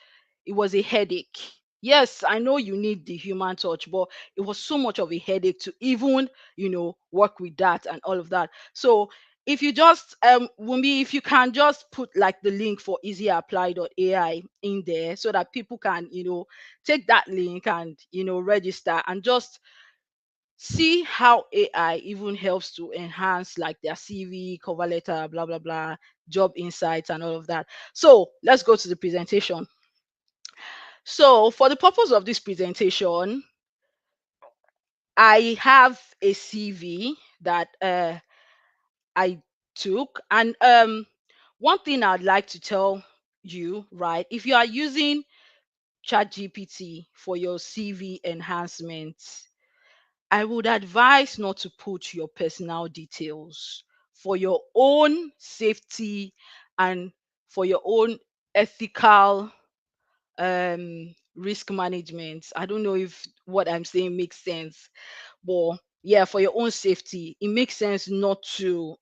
B: a headache. Yes, I know you need the human touch, but it was so much of a headache to even work with that and all of that. So if you just Wumi, if you can just put like the link for easyapply.ai in there so that people can take that link and register and just see how AI even helps to enhance like their CV, cover letter, blah blah blah, job insights and all of that. So let's go to the presentation. So for the purpose of this presentation, I have a CV that I took, and one thing I'd like to tell you, right? If you are using ChatGPT for your CV enhancements, I would advise not to put your personal details for your own safety and for your own ethical risk management. I don't know if what I'm saying makes sense, but yeah, for your own safety, it makes sense not to,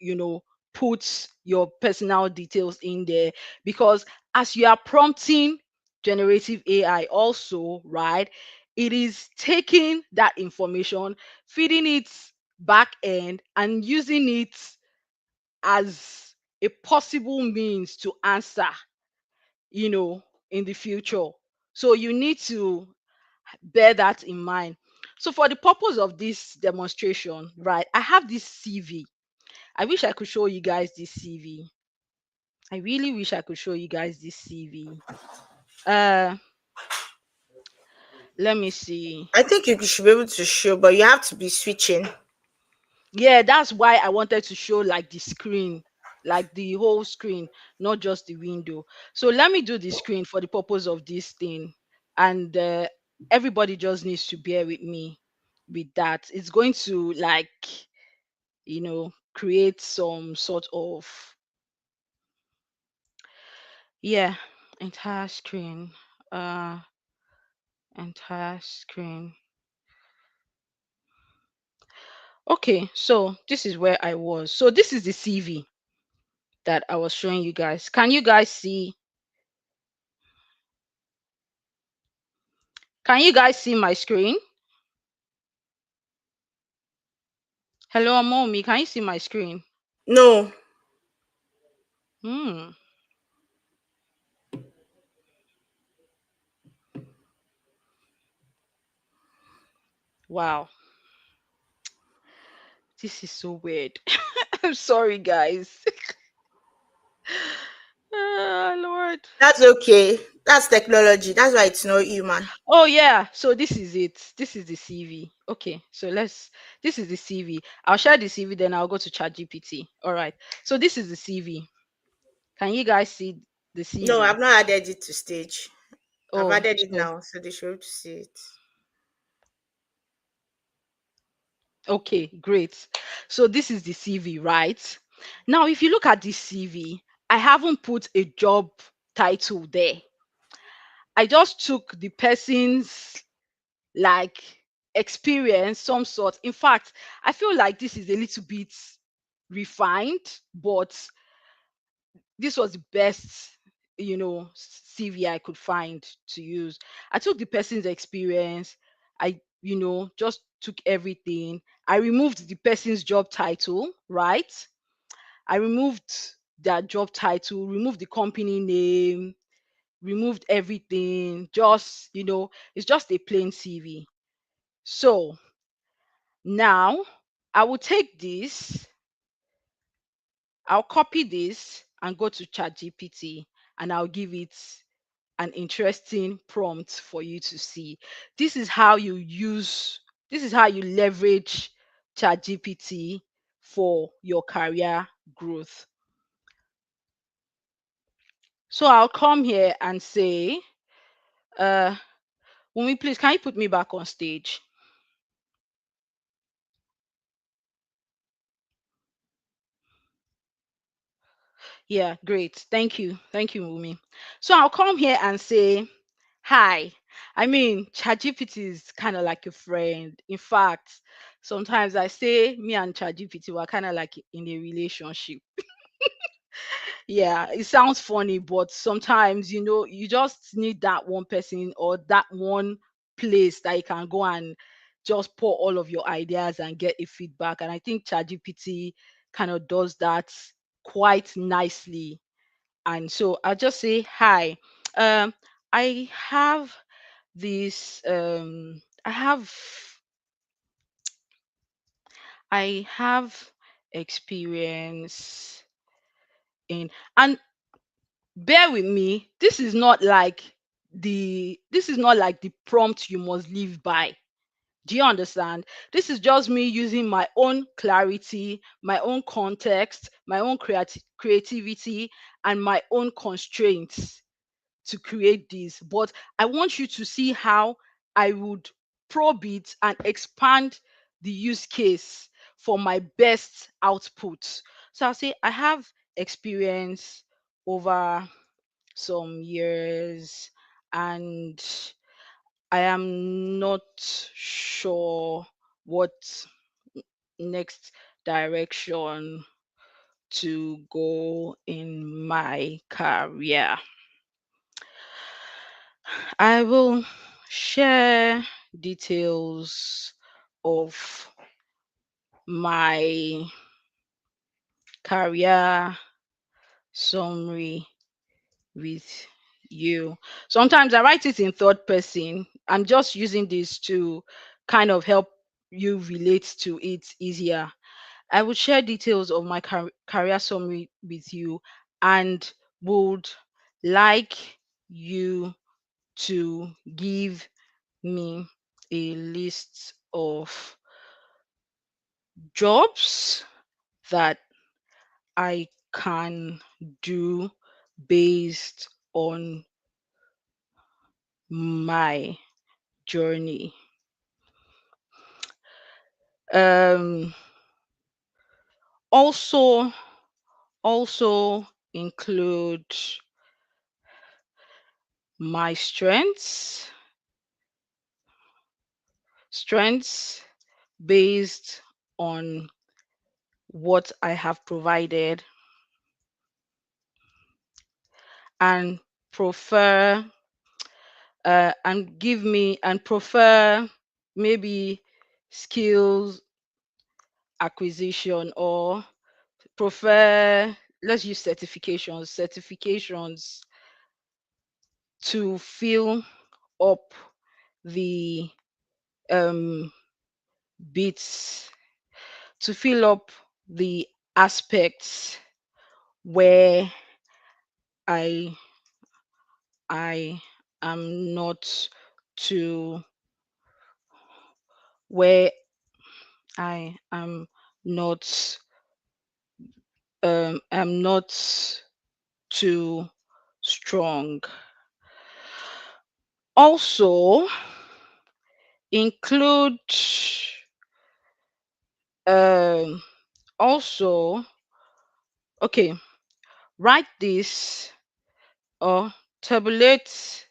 B: put your personal details in there, because as you are prompting generative AI also, right, it is taking that information, feeding it back end and using it as a possible means to answer, you know, in the future. So you need to bear that in mind. So for the purpose of this demonstration, right, I have this CV. I wish I could show you guys this CV. I really wish I could show you guys this CV. Uh, let me see.
A: I think you should be able to show, but you have to be switching.
B: Yeah, that's why I wanted to show like the screen, like the whole screen, not just the window. So let me do the screen for the purpose of this thing. And everybody just needs to bear with me with that. It's going to like, create some sort of, yeah, entire screen. Uh, entire screen. Okay, so this is where I was. So this is the CV that I was showing you guys. Can you guys see? Can you guys see my screen? Hello, mommy. Can you see my screen?
A: No.
B: Hmm. Wow. This is so weird. I'm sorry, guys. Ah, Lord.
A: That's okay. That's technology. That's why it's not human.
B: Oh yeah, so this is it. This is the CV. Okay, so let's. This is the CV. I'll share the CV, then I'll go to ChatGPT. All right. So this is the CV. Can you guys see the
A: No,
B: CV?
A: I've not added it to stage. I've
B: Oh,
A: added it
B: so
A: now, so they should be able to see it.
B: okay, great. So this is the CV, right? Now, if you look at this CV, I haven't put a job title there. I just took the person's like experience, some sort. In fact, I feel like this is a little bit refined, but this was the best, CV I could find to use. I took the person's experience. I, just took everything. I removed the person's job title, right? I removed their job title, removed the company name, removed everything. Just, it's just a plain CV. So now I will take this, I'll copy this and go to ChatGPT and I'll give it an interesting prompt for you to see. This is how you use, this is how you leverage ChatGPT for your career growth. So I'll come here and say, uh, Wumi, please, can you put me back on stage? Yeah, great. Thank you. Thank you, Wumi. So I'll come here and say, hi. I mean, ChatGPT is kind of like a friend. In fact, sometimes I say me and ChatGPT were kind of like in a relationship. Yeah, it sounds funny, but sometimes, you just need that one person or that one place that you can go and just pour all of your ideas and get a feedback. And I think ChatGPT kind of does that quite nicely. And so I'll just say, hi. Um, I have this, I have experience in, and bear with me, this is not like the prompt you must live by. Do you understand? This is just me using my own clarity, my own context, my own creativity, and my own constraints to create this. But I want you to see how I would probe it and expand the use case for my best output. So I'll say I have experience over some years, and I am not sure what next direction to go in my career. I will share details of my career summary with you. Sometimes I write it in third person. I'm just using this to kind of help you relate to it easier. I would share details of my career summary with you and would like you to give me a list of jobs that I can do based on my journey. Um, also, also include my strengths based on what I have provided, and prefer and give me and prefer maybe skills acquisition, or prefer, let's use certifications to fill up the um bits, to fill up the aspects where i I am not to, where I not am not too strong. Also include um also okay, write this or tabulate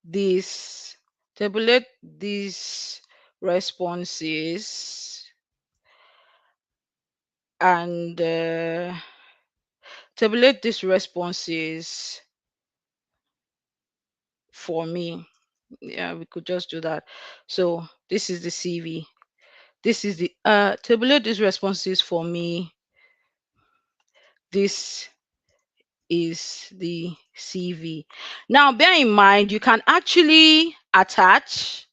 B: this tabulate these responses, and tabulate these responses for me. Yeah, we could just do that. So this is the CV. This is the tabulate these responses for me. This is the CV. Now, bear in mind, you can actually attach,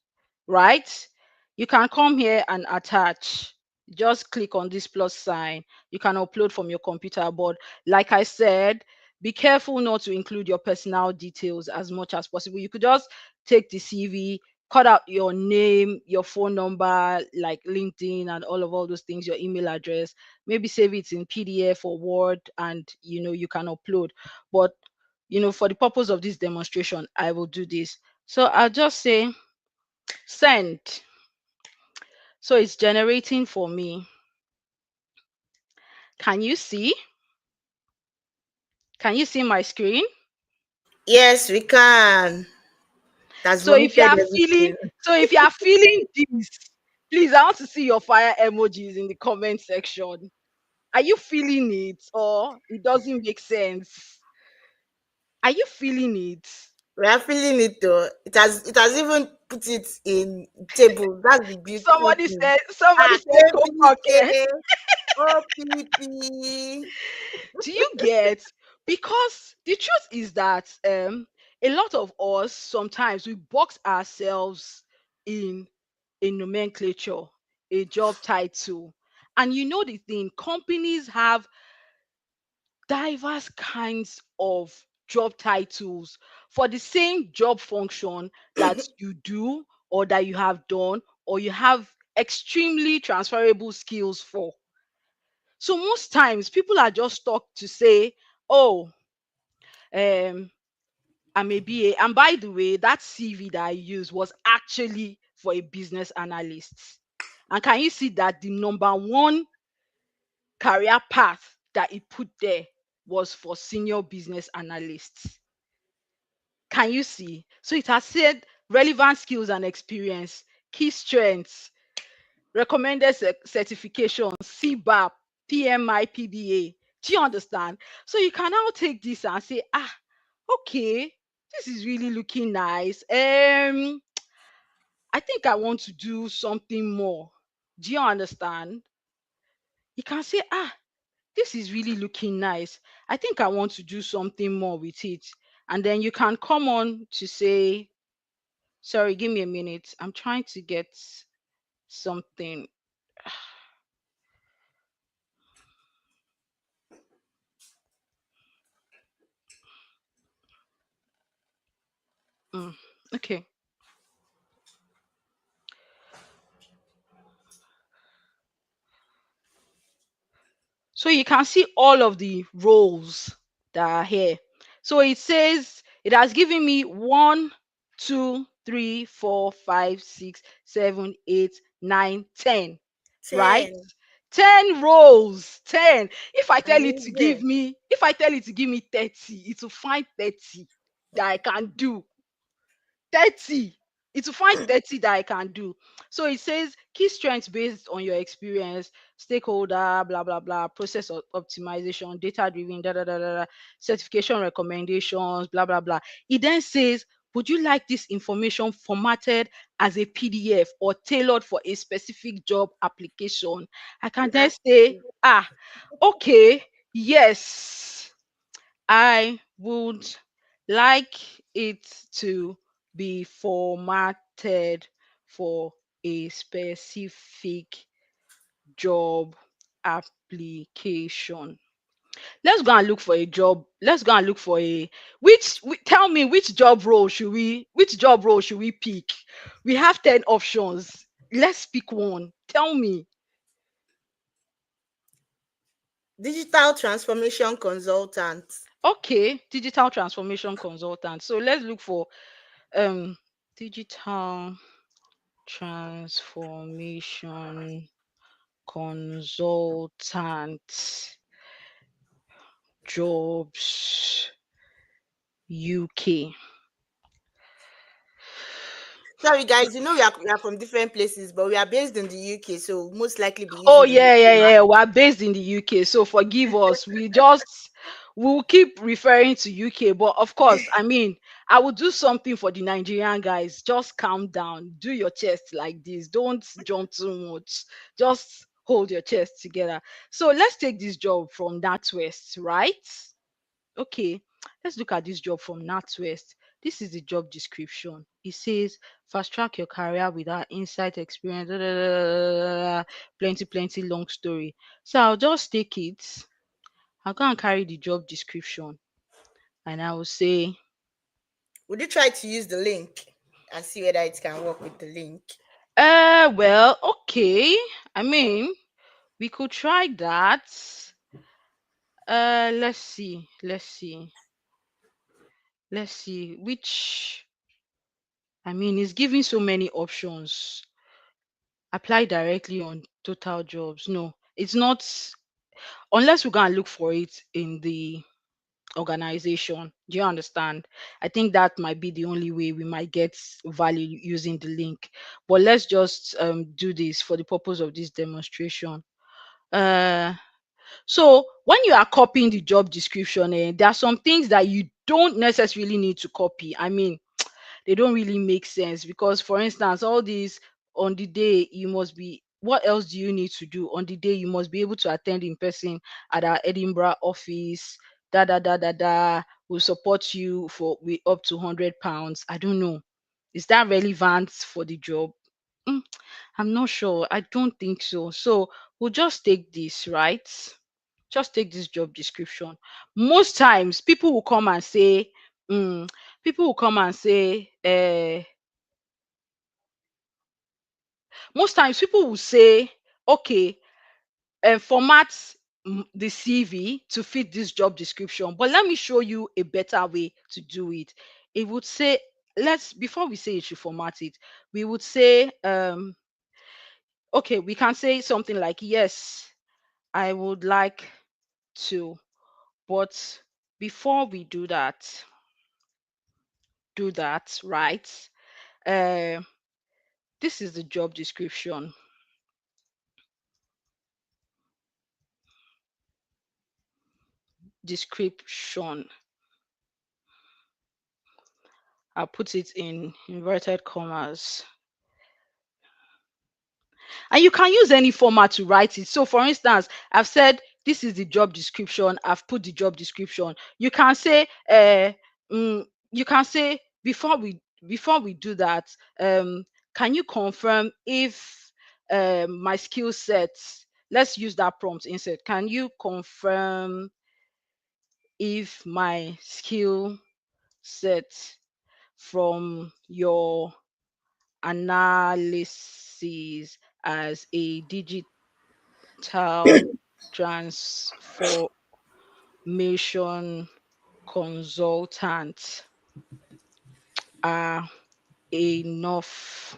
B: right? You can come here and attach. Just click on this plus sign. You can upload from your computer, but like I said, be careful not to include your personal details as much as possible. You could just take the CV, cut out your name, your phone number, like LinkedIn and all those things, your email address, maybe save it in PDF or Word, and you can upload. But for the purpose of this demonstration, I will do this. So I'll just say send. So it's generating for me. Can you see? Can you see my screen?
A: Yes, we can. That's
B: So if you
A: vomited
B: are feeling,
A: everything.
B: so if you are feeling this, please, I want to see your fire emojis in the comment section. Are you feeling it, or it doesn't make sense? Are you feeling it?
A: We are feeling it though. It has even put it in table. That's the beautiful
B: Somebody
A: thing.
B: said, somebody
A: Ah,
B: said co pocket.
A: ABCA, OPP.
B: Do you get? Because the truth is that a lot of us sometimes we box ourselves in a nomenclature, a job title. And you know the thing, companies have diverse kinds of job titles for the same job function that you do, or that you have done, or you have extremely transferable skills for. So most times people are just stuck to say, oh, um, I'm a BA. And by the way, that CV that I used was actually for a business analyst. And can you see that the number one career path that it put there was for senior business analysts? Can you see? So it has said relevant skills and experience, key strengths, recommended certification, CBAP, PMI, PBA. Do you understand? So you can now take this and say, okay, this is really looking nice. I think I want to do something more. Do you understand? You can say, this is really looking nice. I think I want to do something more with it. And then you can come on to say, sorry, give me a minute. I'm trying to get something. Mm, okay. So you can see all of the roles that are here. So it says it has given me 1, 2, 3, 4, 5, 6, 7, 8, 9, 10. Right?
A: 10.
B: 10 roles. 10. If I tell it to give
A: Amazing.
B: me, if I tell it to give me 30, it will find 30 that I can do. 30. It will find 30 that I can do. So it says key strengths based on your experience, stakeholder, blah, blah, blah, process optimization, data driven, da, da, da, da, da, certification recommendations, blah, blah, blah. It then says Would you like this information formatted as a PDF or tailored for a specific job application? I can
A: You
B: then
A: ask
B: say,
A: me.
B: ah, okay, yes, I would like it to be formatted for a specific job application. Let's go and look for a job. Let's go and look for a tell me which job role should we pick? We have 10 options. Let's pick one. Tell me.
A: Digital transformation consultant.
B: Okay, digital transformation consultant. So let's look for um digital transformation consultant jobs UK.
A: Sorry, guys. We are from different places, but we are based in the UK, so most likely be
B: Oh
A: using the
B: yeah,
A: UK
B: yeah,
A: map.
B: yeah. We're based in the UK, so forgive us. We'll keep referring to UK, but of course, I mean, I will do something for the Nigerian guys. Just calm down, do your chest like this. Don't jump too much. Just hold your chest together. So let's take this job from NatWest, right? Okay, let's look at this job from NatWest. This is the job description. It says fast track your career with our insight experience. Plenty, plenty long story. So I'll just take it. I'll go and carry the job description and I will say,
A: Would you try to use the link and see whether it can work with the link?
B: well, okay. I mean, we could try that. Let's see which. I mean, it's giving so many options. Apply directly on total jobs. No, it's not, unless we go and look for it in the organization. Do you understand? I think that might be the only way we might get value using the link. But let's just do this for the purpose of this demonstration. Uh, so when you are copying the job description, there are some things that you don't necessarily need to copy. I mean, they don't really make sense because, for instance, all these on the day you must be, what else do you need to do on the day? You must be able to attend in person at our Edinburgh office. Da da da da da. Will support you for with up to £100. I don't know. Is that relevant for the job? Mm, I'm not sure. I don't think so. So we'll just take this, right? Just take this job description. Most times people will come and say, mm, people will come and say, most times people will say, okay, format the CV to fit this job description. But let me show you a better way to do it. It would say, let's, before we say it should format it, we would say, okay, we can say something like, yes, I would like to, but before we do that, right? Uh, this is the job description. I'll put it in inverted commas. And you can use any format to write it. So for instance, I've said this is the job description, I've put the job description. You can say you can say, before we do that, can you confirm if my skill sets, let's use that prompt instead. Can you confirm if my skill set from your analysis as a digital transformation consultant are enough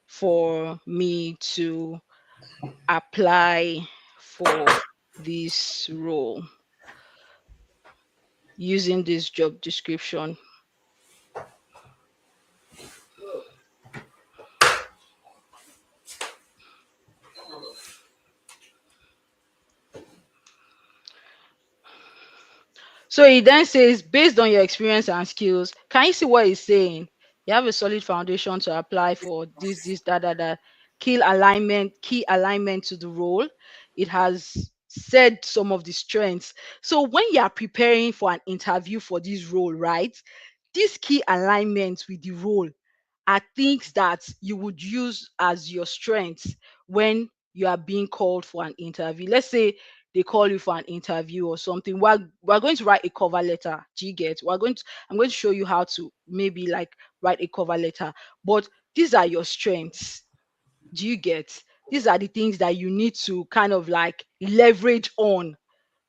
B: for me to apply for this role using this job description. So he then says, based on your experience and skills, can you see what he's saying? You have a solid foundation to apply for this, that. Key alignment to the role. It has said some of the strengths. So when you are preparing for an interview for this role, right? This key alignment with the role are things that you would use as your strengths when you are being called for an interview. Let's say they call you for an interview or something. We're going to write a cover letter. Do you get? I'm going to show you how to maybe like write a cover letter. But these are your strengths. Do you get? These are the things that you need to kind of like leverage on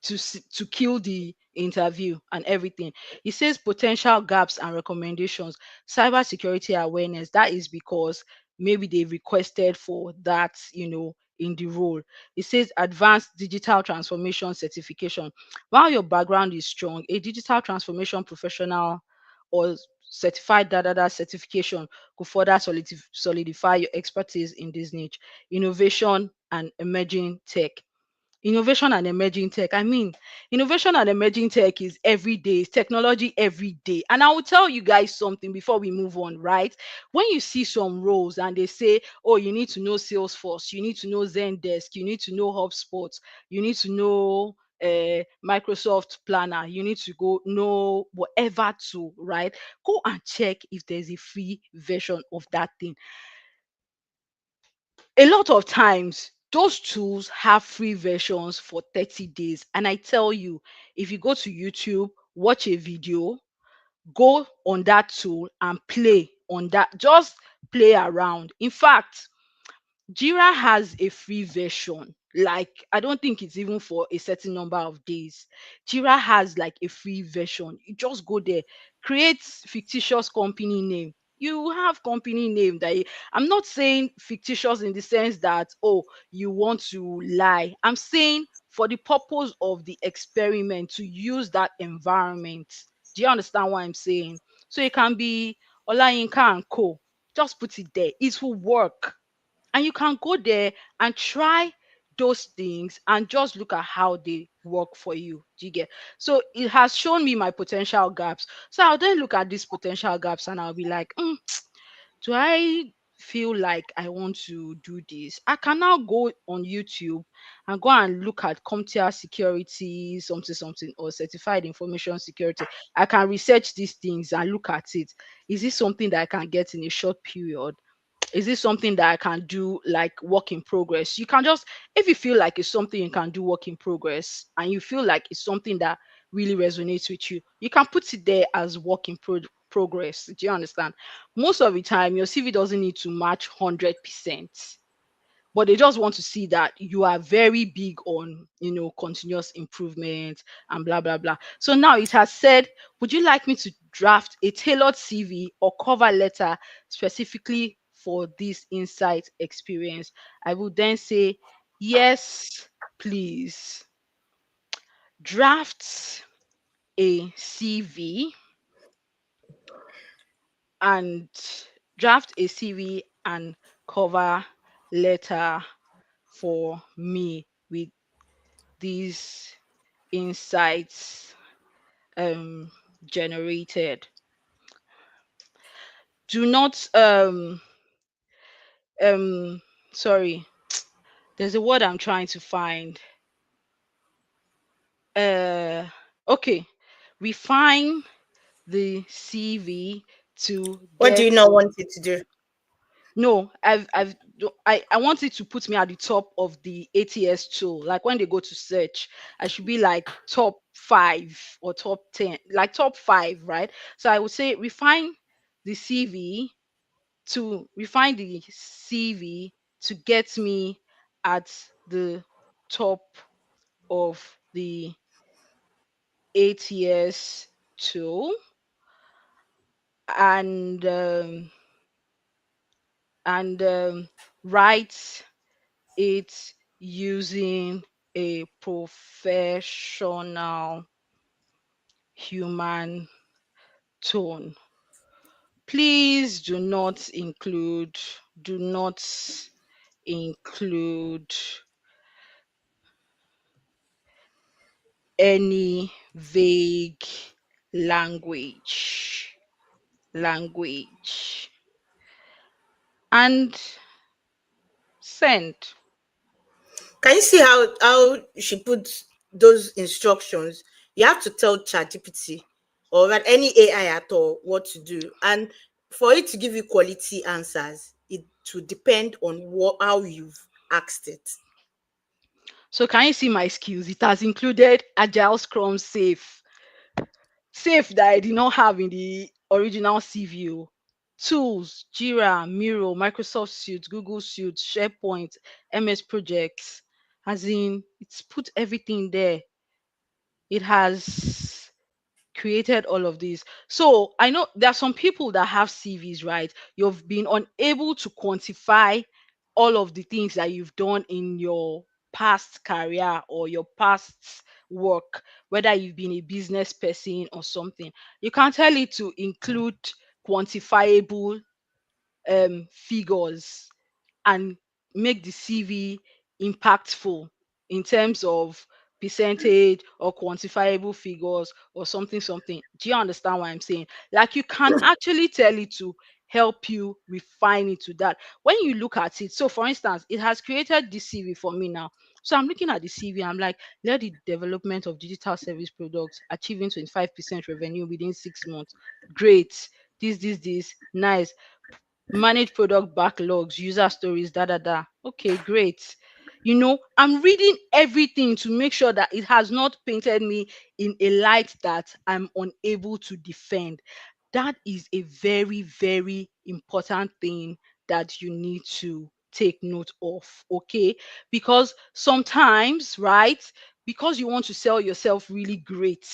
B: to kill the interview and everything. It says potential gaps and recommendations, cybersecurity awareness. That is because maybe they requested for that, in the role. It says advanced digital transformation certification. While your background is strong, a digital transformation professional or certified certification could further solidify your expertise in this niche. Innovation and emerging tech. Innovation and emerging tech. I mean, innovation and emerging tech is every day, it's technology every day. And I will tell you guys something before we move on, right? When you see some roles and they say, oh, you need to know Salesforce, you need to know Zendesk, you need to know HubSpot, you need to know Microsoft Planner, you need to go know whatever tool, right? Go and check if there's a free version of that thing. A lot of times those tools have free versions for 30 days, and I tell you, if you go to YouTube, watch a video, go on that tool and play on that, just play around. In fact, Jira has a free version. Like, I don't think it's even for a certain number of days. Jira has like a free version. You just go there, create fictitious company name. You have company name that I'm not saying fictitious in the sense that, oh, you want to lie. I'm saying for the purpose of the experiment to use that environment. Do you understand what I'm saying? So it can be Olayinka and Co. Just put it there. It will work, and you can go there and try those things and just look at how they work for you. Do you get? So it has shown me my potential gaps. So I'll then look at these potential gaps and I'll be like, do I feel like I want to do this? I can now go on YouTube and go and look at CompTIA security, something, or certified information security. I can research these things and look at it. Is this something that I can get in a short period? Is this something that I can do like work in progress? You can just, if you feel like it's something you can do work in progress and you feel like it's something that really resonates with you, you can put it there as work in progress. Do you understand? Most of the time, your CV doesn't need to match 100%, but they just want to see that you are very big on, continuous improvement and blah blah blah. So now it has said, would you like me to draft a tailored CV or cover letter specifically for this insight experience? I will then say, yes, please. Draft a CV and and cover letter for me with these insights generated. Do not um sorry, there's a word I'm trying to find. uh okay, refine the CV to
A: What do
B: get
A: you not want it to do?
B: no I want it to put me at the top of the ATS tool. Like when they go to search, I should be like top 5 or top 10, like top 5, right? So I would say the cv refine the CV to get me at the top of the ATS tool, and and write it using a professional human tone. Please do not include any vague language. Language. And send.
A: Can you see how she puts those instructions? You have to tell ChatGPT or any AI at all what to do, and for it to give you quality answers, it will depend on how you've asked it.
B: So can you see my skills? It has included Agile, Scrum, Safe. Safe that I did not have in the original CVO. Tools, Jira, Miro, Microsoft Suite, Google Suite, SharePoint, MS Projects. As in, it's put everything there. It has created all of this. So I know there are some people that have CVs, right? You've been unable to quantify all of the things that you've done in your past career or your past work, whether you've been a business person or something. You can tell it to include quantifiable figures and make the CV impactful in terms of percentage or quantifiable figures or something, something. Do you understand what I'm saying? Like you can actually tell it to help you refine it to that. When you look at it, so for instance, it has created this CV for me now. So I'm looking at the CV, I'm like, let the development of digital service products achieving 25% revenue within 6 months. Great. This, nice. Manage product backlogs, user stories, da da da. Okay, great. I'm reading everything to make sure that it has not painted me in a light that I'm unable to defend. That is a very, very important thing that you need to take note of. Okay, because sometimes, right, because you want to sell yourself really great.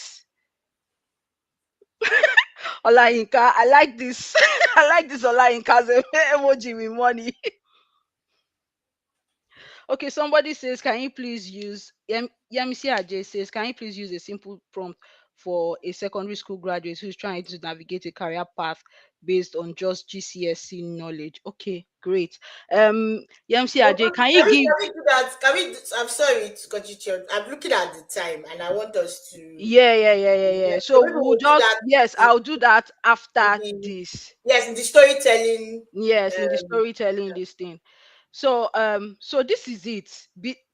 B: Olayinka, I like this. I like this Olayinka's emoji with money. Okay, somebody says, can you please use Yamisi Ajay says, can you please use a simple prompt for a secondary school graduate who's trying to navigate a career path based on just GCSE knowledge? Okay, great. Yamisi
A: Can
B: Ajay, can you give
A: we do that? I'm sorry to cut you short. I'm looking at the time and I want us to.
B: yeah.
A: Yeah, so
B: So
A: maybe
B: we'll
A: we'll do
B: just
A: that
B: yes,
A: in,
B: I'll do that
A: in
B: after
A: the
B: this.
A: yes, in the storytelling.
B: Yes, in the
A: Um,
B: storytelling this thing. So this is it.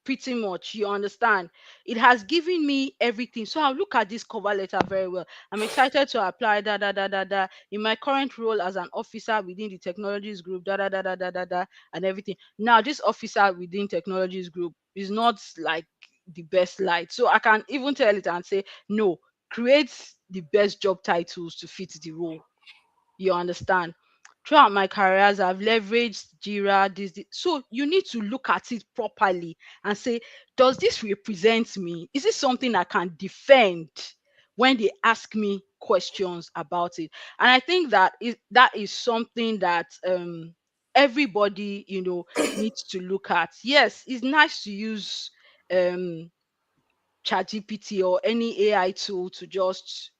B: Pretty much, you understand. It has given me everything. So I'll look at this cover letter very well. I'm excited to apply in my current role as an officer within the technologies group and everything. Now, this officer within technologies group is not like the best light. So I can even tell it and say, no, create the best job titles to fit the role. You understand? Throughout my careers, I've leveraged Jira, this. So you need to look at it properly and say, does this represent me? Is it something I can defend when they ask me questions about it? And I think that is something that everybody, needs to look at. Yes, it's nice to use um ChatGPT or any AI tool to just,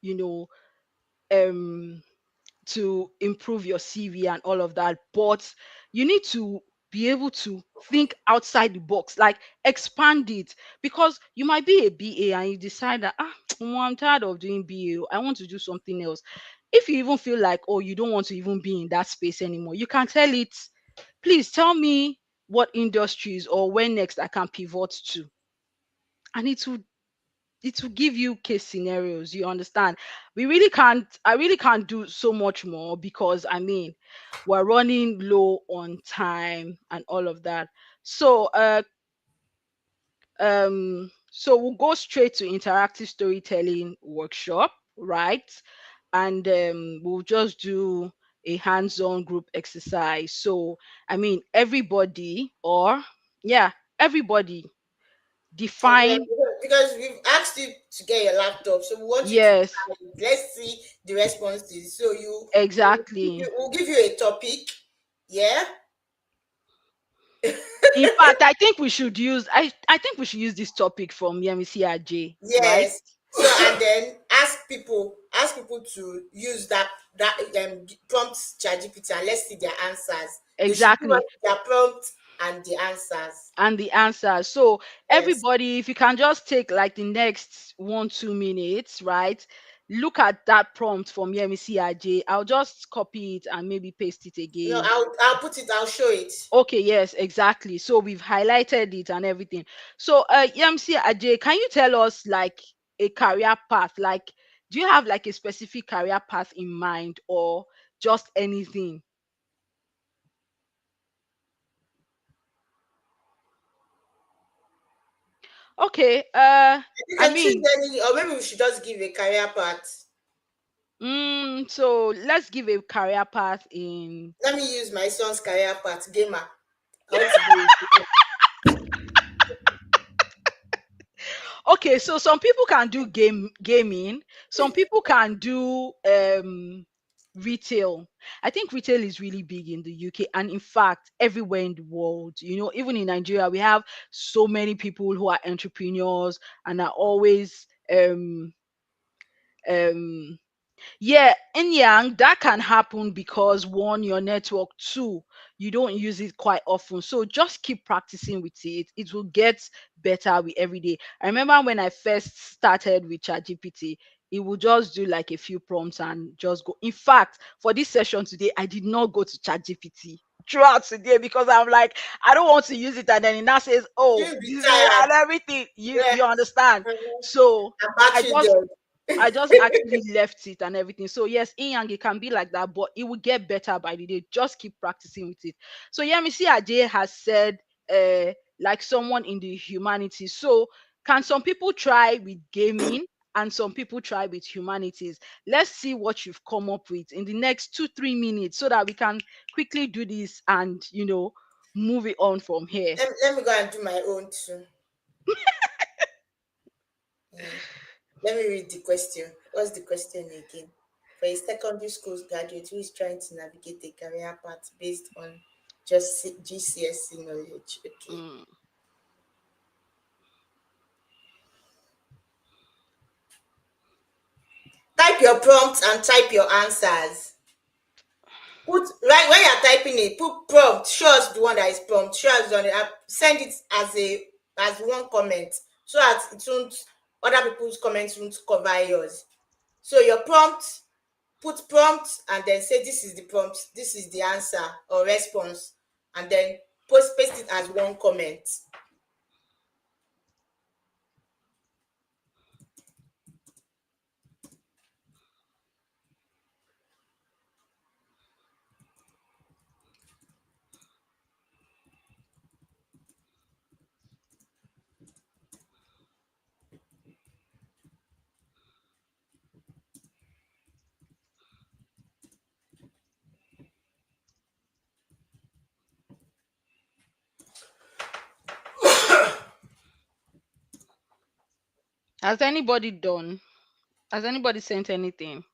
B: um to improve your CV and all of that. But you need to be able to think outside the box, like expand it, because you might be a BA and you decide that I'm tired of doing BA. I want to do something else. If you even feel like, oh, you don't want to even be in that space anymore, you can tell it, please tell me what industries or when next I can pivot to. And it will give you case scenarios. You understand? I really can't do so much more because we're running low on time and all of that. So we'll go straight to interactive storytelling workshop, right? And we'll just do a hands-on group exercise. So everybody, or yeah, everybody
A: yeah,
B: define.
A: because we've asked you to get your laptop, so we want you to
B: Yes,
A: try it. Let's see the responses. So
B: exactly.
A: we'll give you a topic. Yeah.
B: In fact, I think we should use this topic from Yemisi, right?
A: Yes. So and then ask people to use that prompt ChatGPT and let's see their answers. They should give us
B: Exactly.
A: their prompt. and the answers.
B: and the answer. So
A: Yes.
B: everybody, if you can just take like the next 1 2 minutes, right? Look at that prompt from Yemisi Aj. I'll just copy it and maybe paste it
A: No,
B: again.
A: I'll put it. I'll show it.
B: Okay, yes, exactly. So we've highlighted it and everything. So Yemisi Aj, can you tell us like a career path? Like, do you have like a specific career path in mind or just anything? Okay,
A: You
B: I
A: can choose
B: mean,
A: any, or maybe we should just give a career path.
B: so let's give a career path in.
A: Let me use my son's career path, gamer. I want to be a gamer.
B: Okay, so some people can do gaming, some people can do retail. I think retail is really big in the UK and in fact everywhere in the world. Even in Nigeria we have so many people who are entrepreneurs and are always um yeah, in Yang, that can happen because one, your network, two, you don't use it quite often. So just keep practicing with it. It will get better with every day. I remember when I first started with ChatGPT, it would just do like a few prompts and just go. In fact, for this session today, I did not go to ChatGPT throughout today because I'm like, I don't want to use it. And then it now says, oh,
A: You'll be
B: this is
A: tired.
B: and everything. You
A: Yeah.
B: you understand?
A: Mhm.
B: So
A: And
B: I
A: battery
B: just
A: dead.
B: I just actually left it and everything. So yes, in Yang it can be like that, but it will get better by the day. Just keep practicing with it. So Yemisi Ajay has said, like someone in the humanities. So can some people try with gaming and some people try with humanities? Let's see what you've come up with in the next 2 3 minutes so that we can quickly do this and move it on from here.
A: Let me go and do my own too. Yeah. Let me read the question. What's the question again? For a secondary school graduate who is trying to navigate a career path based on just GCSE knowledge. Okay.
B: Mm.
A: Type your prompts and type your answers. Put right when you're typing it, put prompt. Show us the one that is prompt. Show us on the app. Send it as one comment so that it won't other people's comments won't cover yours. So your prompt, put prompt and then say this is the prompt, this is the answer or response, and then paste it as one comment.
B: Has anybody done? Has anybody sent anything?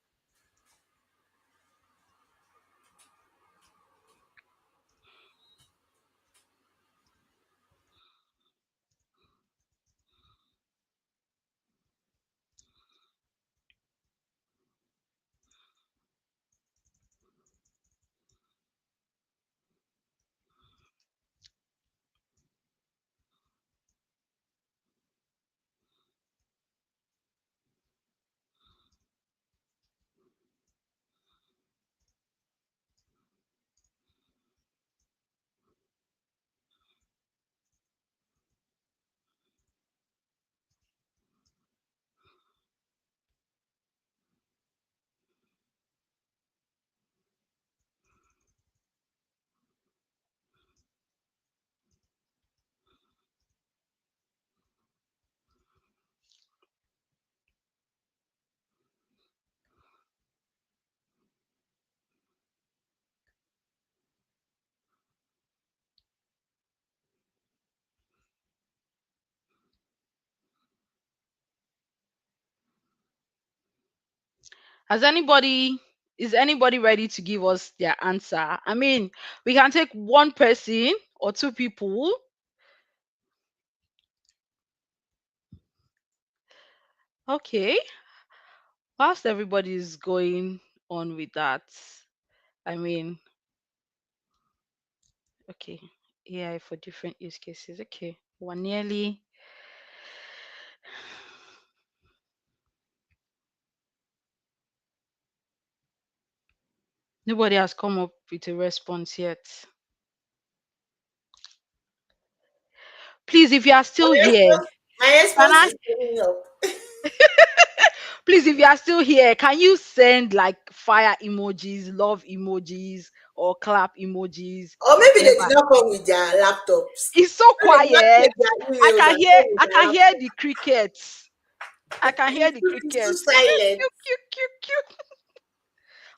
B: Has anybody is anybody ready to give us their answer? I mean, we can take one person or two people. Okay. Whilst everybody is going on with that. I mean, okay. AI for different use cases. Okay, we're nearly. Nobody has come up with a response yet. Please, if you are
A: My
B: still here,
A: response, my
B: can
A: response
B: I?
A: is coming up.
B: Please, if you are still here, can you send like fire emojis, love emojis, or clap emojis,
A: Or maybe they did
B: whatever?
A: not come with their laptops.
B: It's so
A: Maybe they did not
B: quiet.
A: take their
B: I
A: emails
B: can
A: and
B: hear.
A: come with
B: I
A: their
B: can hear
A: laptops.
B: the crickets. I can hear the
A: It's too
B: crickets. Cute,
A: silent.
B: cute, cute, cute, cute.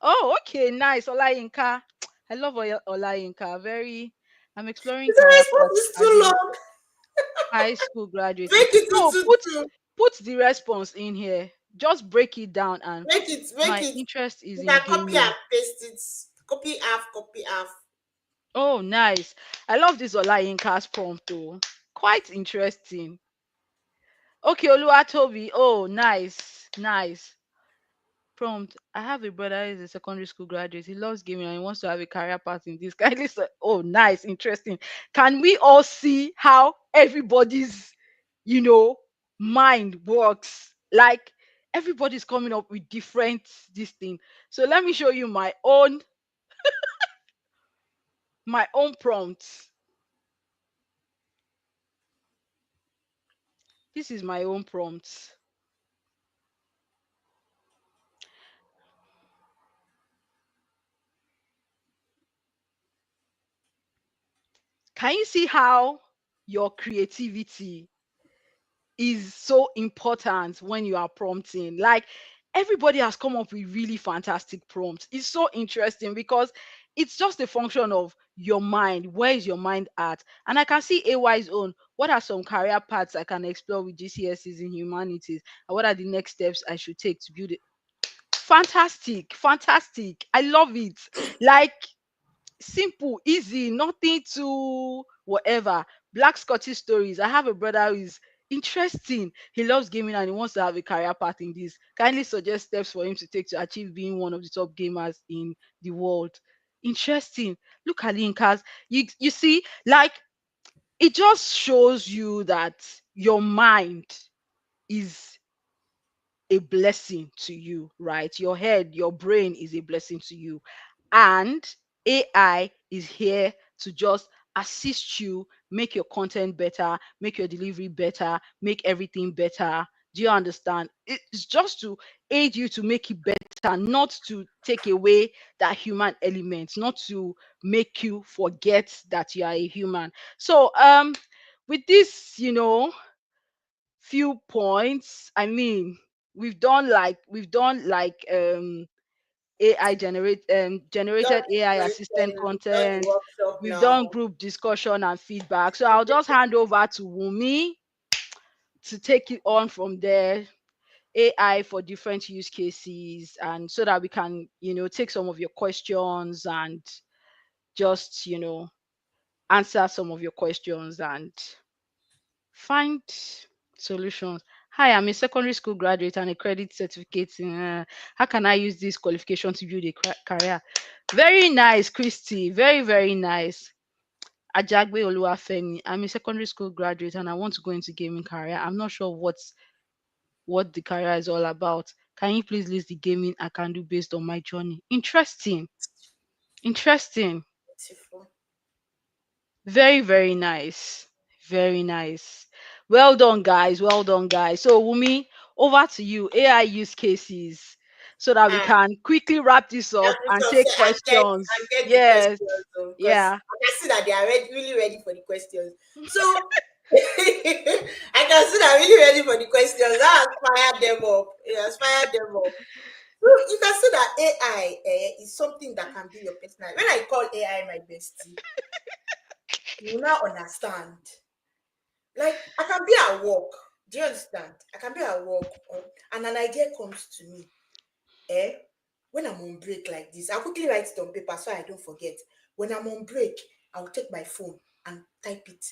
B: Oh, okay, nice. Olayinka. I love Olayinka. Very. I'm exploring
A: The
B: career
A: response
B: paths
A: is
B: as
A: too
B: a
A: long.
B: high school graduate.
A: Make it
B: No,
A: two, two,
B: put
A: two.
B: put the response in here. Just break it down. And
A: Make
B: my
A: it.
B: interest is
A: You
B: in
A: can copy
B: gaming.
A: and paste it. Copy half, copy half.
B: Oh, nice. I love this Olayinka's prompt too. Quite interesting. Okay, Oluwatobi. Oh, nice. Nice. Prompt. I have a brother who is a secondary school graduate. He loves gaming and he wants to have a career path in this. Kindly oh, nice, interesting. Can we all see how everybody's, you know, mind works? Like everybody's coming up with different this thing. So let me show you my own prompts. This is my own prompts. Can you see how your creativity is so important when you are prompting? Like everybody has come up with really fantastic prompts. It's so interesting because it's just a function of your mind. Where is your mind at? And I can see AY's own. What are some career paths I can explore with GCSEs in humanities? And what are the next steps I should take to build it? Fantastic, fantastic. I love it. Like simple, easy, nothing too whatever. Black Scottish stories. I have a brother who is interesting. He loves gaming and he wants to have a career path in this. Kindly suggest steps for him to take to achieve being one of the top gamers in the world. Interesting. Look at Linkas. You see, like it just shows you that your mind is a blessing to you, right? Your head, your brain is a blessing to you. And AI is here to just assist you, make your content better, make your delivery better, make everything better. Do you understand? It's just to aid you to make it better, not to take away that human element, not to make you forget that you are a human. So, with this, few points. I mean, we've done like
A: Done
B: generated
A: the
B: AI assistant
A: question, done the
B: content.
A: workshop
B: We've done
A: now.
B: group discussion and feedback. So I'll just hand over to Wumi to take it on from there. AI for different use cases, and so that we can, take some of your questions and just, answer some of your questions and find solutions. Hi, I'm a secondary school graduate and a credit certificate in. How can I use this qualification to build a career? Very nice, Christy. Very, very nice. Ajagbe Oluwafemi. I'm a secondary school graduate and I want to go into gaming career. I'm not sure what the career is all about. Can you please list the gaming I can do based on my journey? Interesting. Interesting.
A: Beautiful.
B: Very, very nice. Very nice. Well done, guys. Well done, guys. So, Wumi, over to you. AI use cases so that we
A: Ah,
B: can quickly wrap this up
A: that is
B: and
A: so
B: take
A: and
B: questions.
A: get the
B: Yes.
A: questions because
B: Yeah.
A: I can see that they are really ready for the questions. So I can see that really ready for the questions. That has fired them up. It has fired them up. So you can see that AI is something that can be your personal. When I call AI my bestie, you will now understand. Like I can be at work. Do you understand? I can be at work and an idea comes to me. Eh? When I'm on break like this, I'll quickly write it on paper so I don't forget. When I'm on break, I'll take my phone and type it.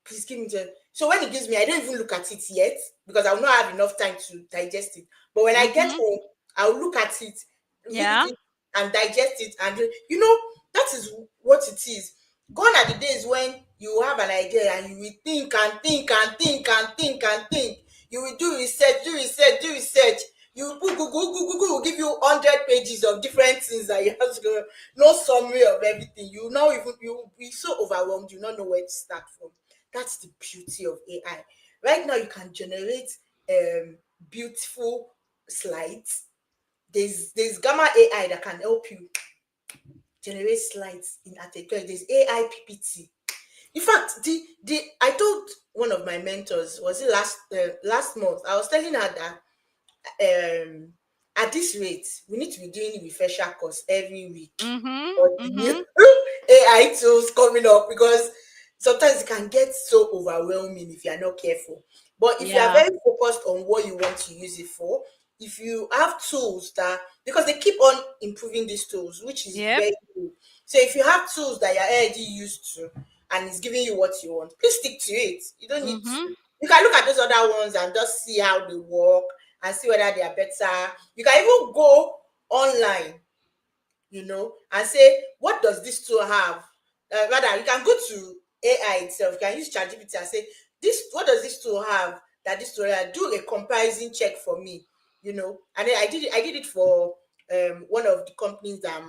A: Please give me the. So when it gives me, I don't even look at it yet because I'll not have enough time to digest it. But when I get
B: Mm-hmm.
A: home, I'll look at it, read
B: Yeah.
A: it, and digest it. And that is what it is. Gone are the days when you have an idea and you will think and think and think and think and think. You will do research, do research, do research. You will put Google will give you 100 pages of different things that you have to go, no summary of everything. You will be so overwhelmed, you not know where to start from. That's the beauty of AI. Right now, you can generate beautiful slides. There's Gamma AI that can help you generate slides in at a glance. There's AI PPT. In fact, the I told one of my mentors, was it last month, I was telling her that um at this rate we need to be doing refresher course every week
B: Mhm.
A: on the new
B: Mhm.
A: AI tools coming up, because sometimes it can get so overwhelming if you are not careful. But if you are
B: Yeah.
A: very focused on what you want to use it for, if you have tools that, because they keep on improving these tools, which is
B: Yep.
A: very good. So if you have tools that you're already used to and it's giving you what you want, please stick to it. You don't need to.
B: Mhm.
A: You can look at those other ones and just see how they work and see whether they are better. You can even go online, and say, what does this tool have? Rather, you can go to AI itself. You can use ChatGPT and say, this, what does this tool have that this tool have? Do a comparison check for me, And then I did it for one of the companies that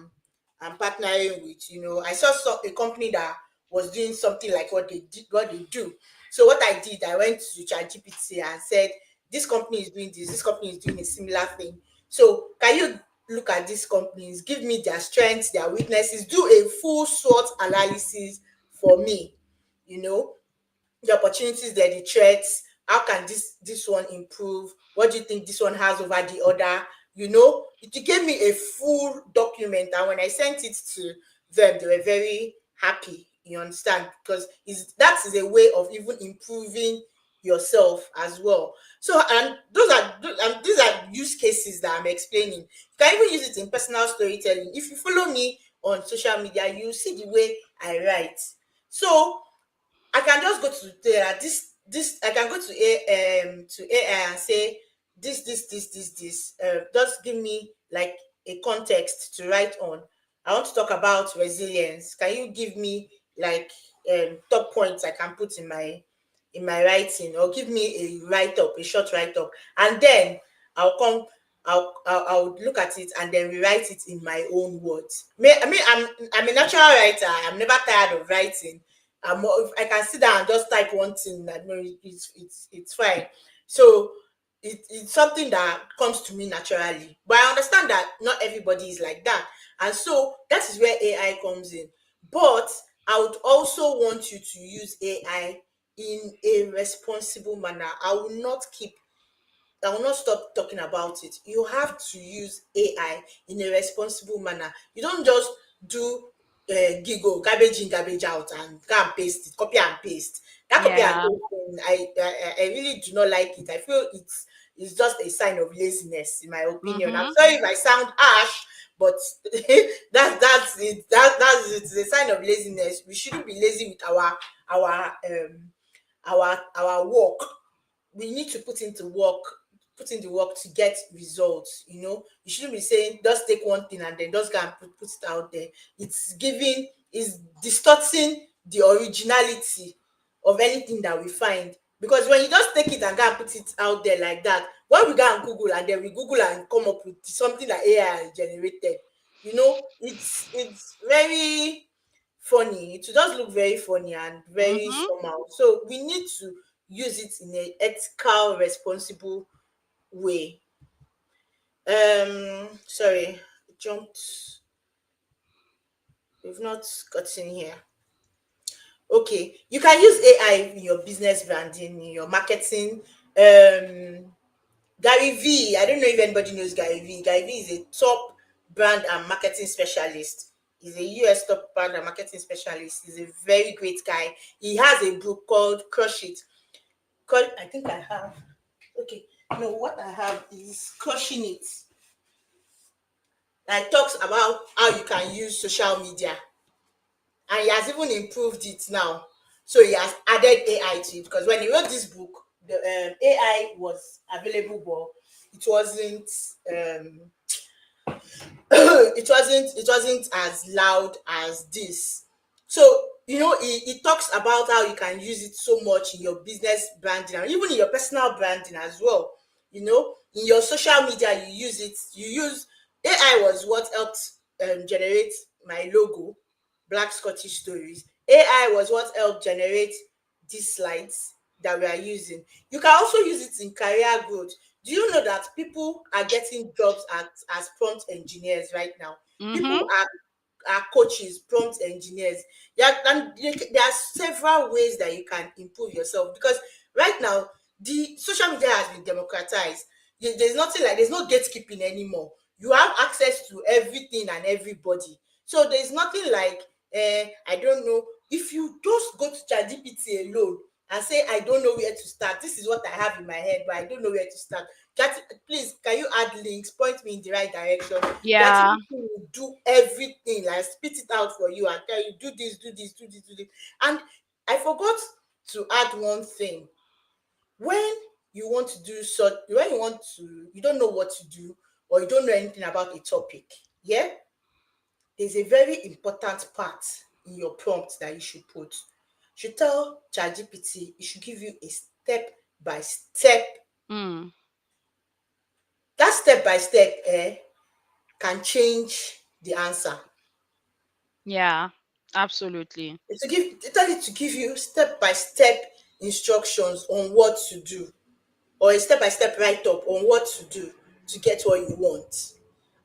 A: I'm partnering with. I saw a company that was doing something like what they do. So what I did, I went to ChatGPT and said, this company is doing this company is doing a similar thing. So can you look at these companies, give me their strengths, their weaknesses, do a full SWOT analysis for me, you know, the opportunities there, the threats, how can this one improve, what do you think this one has over the other, it gave me a full document, and when I sent it to them, they were very happy, you understand, because that is a way of even improving yourself as well. So, and these are use cases that I'm explaining. You can even use it in personal storytelling. If you follow me on social media, you see the way I write. So I can just go to this. I can go to AI and say this. Just give me like a context to write on. I want to talk about resilience. Can you give me like top points I can put in my writing, or give me a write up, a short write up, and then I'll come. I'll look at it and then rewrite it in my own words. I'm a natural writer. I'm never tired of writing. If I can sit down and just type one thing, I know it's fine. So it's something that comes to me naturally. But I understand that not everybody is like that, and so that is where AI comes in. But I would also want you to use AI in a responsible manner. I will not stop talking about it. You have to use AI in a responsible manner. You don't just do giggle, garbage in, garbage out, and go and paste it, copy and paste. That copy and
B: Yeah.
A: paste thing, I really do not like it. I feel it's just a sign of laziness, in my opinion. I'm
B: Mhm.
A: sorry if I sound harsh, but that's it. That's it. It's a sign of laziness. We shouldn't be lazy with our work. We need to put in the work to get results. You shouldn't be saying just take one thing and then just go and put it out there. It's distorting the originality of anything that we find, because when you just take it and go and put it out there like that, when we go and google and then we google and come up with something that AI has generated, it's very funny. It will just look very funny and very
B: Mhm.
A: somehow. So we need to use it in a ethical, responsible way. Sorry, jumped. We've not gotten here. Okay, you can use AI in your business branding, in your marketing. Gary V. I don't know if anybody knows Gary V. Gary V is a top brand and marketing specialist. He's a US top brand and marketing specialist. He's a very great guy. He has a book called Crush It. I think I have. Okay. No, what I have is Crushing It. That talks about how you can use social media, and he has even improved it now. So he has added AI to it, because when he wrote this book, the AI was available, but it wasn't it wasn't as loud as this. So it talks about how you can use it so much in your business branding and even in your personal branding as well. In your social media, you use it. You use AI was what helped generate my logo, Black Scottish Stories. AI was what helped generate these slides that we are using. You can also use it in career growth. Do you know that people are getting jobs as prompt engineers right now? People
B: Mm-hmm.
A: are coaches, prompt engineers. Yeah, and there are several ways that you can improve yourself, because right now the social media has been democratized. There's nothing like, there's no gatekeeping anymore. You have access to everything and everybody. So there's nothing like, I don't know. If you just go to ChatGPT alone and say, I don't know where to start, this is what I have in my head, but I don't know where to start. Please, can you add links, point me in the right direction?
B: Yeah.
A: ChatGPT will do everything, like spit it out for you and tell you, do this, do this, do this, do this. And I forgot to add one thing. When you don't know what to do, or you don't know anything about a topic, yeah, there's a very important part in your prompt that you should put. You should tell ChatGPT, it should give you a step by step.
B: Mm.
A: That step by step can change the answer.
B: Yeah. Absolutely.
A: Tell it to give you step by step instructions on what to do, or a step by step write up on what to do to get what you want,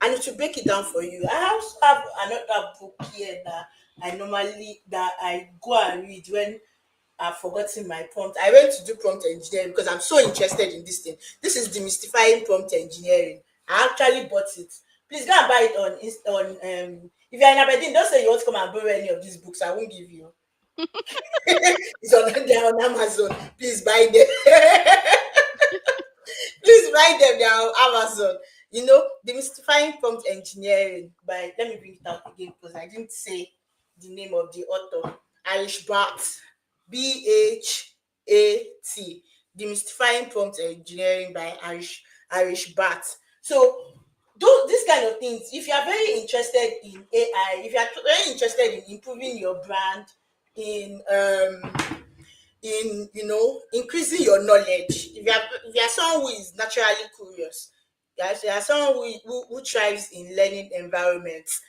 A: and it will break it down for you. I also have another book here that I go and read when I've forgotten my prompt. I went to do prompt engineering because I'm so interested in this thing. This is demystifying prompt engineering. I actually bought it. Please go and buy it on if you're in Aberdeen, don't say you want to come and borrow any of these books. I won't give you. It's they're on Amazon. Please buy them. Please buy them. They're on Amazon. Demystifying prompt engineering by, let me bring it out again because I didn't say the name of the author. Irish Bat. BHAT. Demystifying prompt engineering by Irish Bat. So those these kind of things, if you are very interested in AI, if you are very interested in improving your brand, in increasing your knowledge, if you are someone who is naturally curious, you are someone who thrives in learning environments,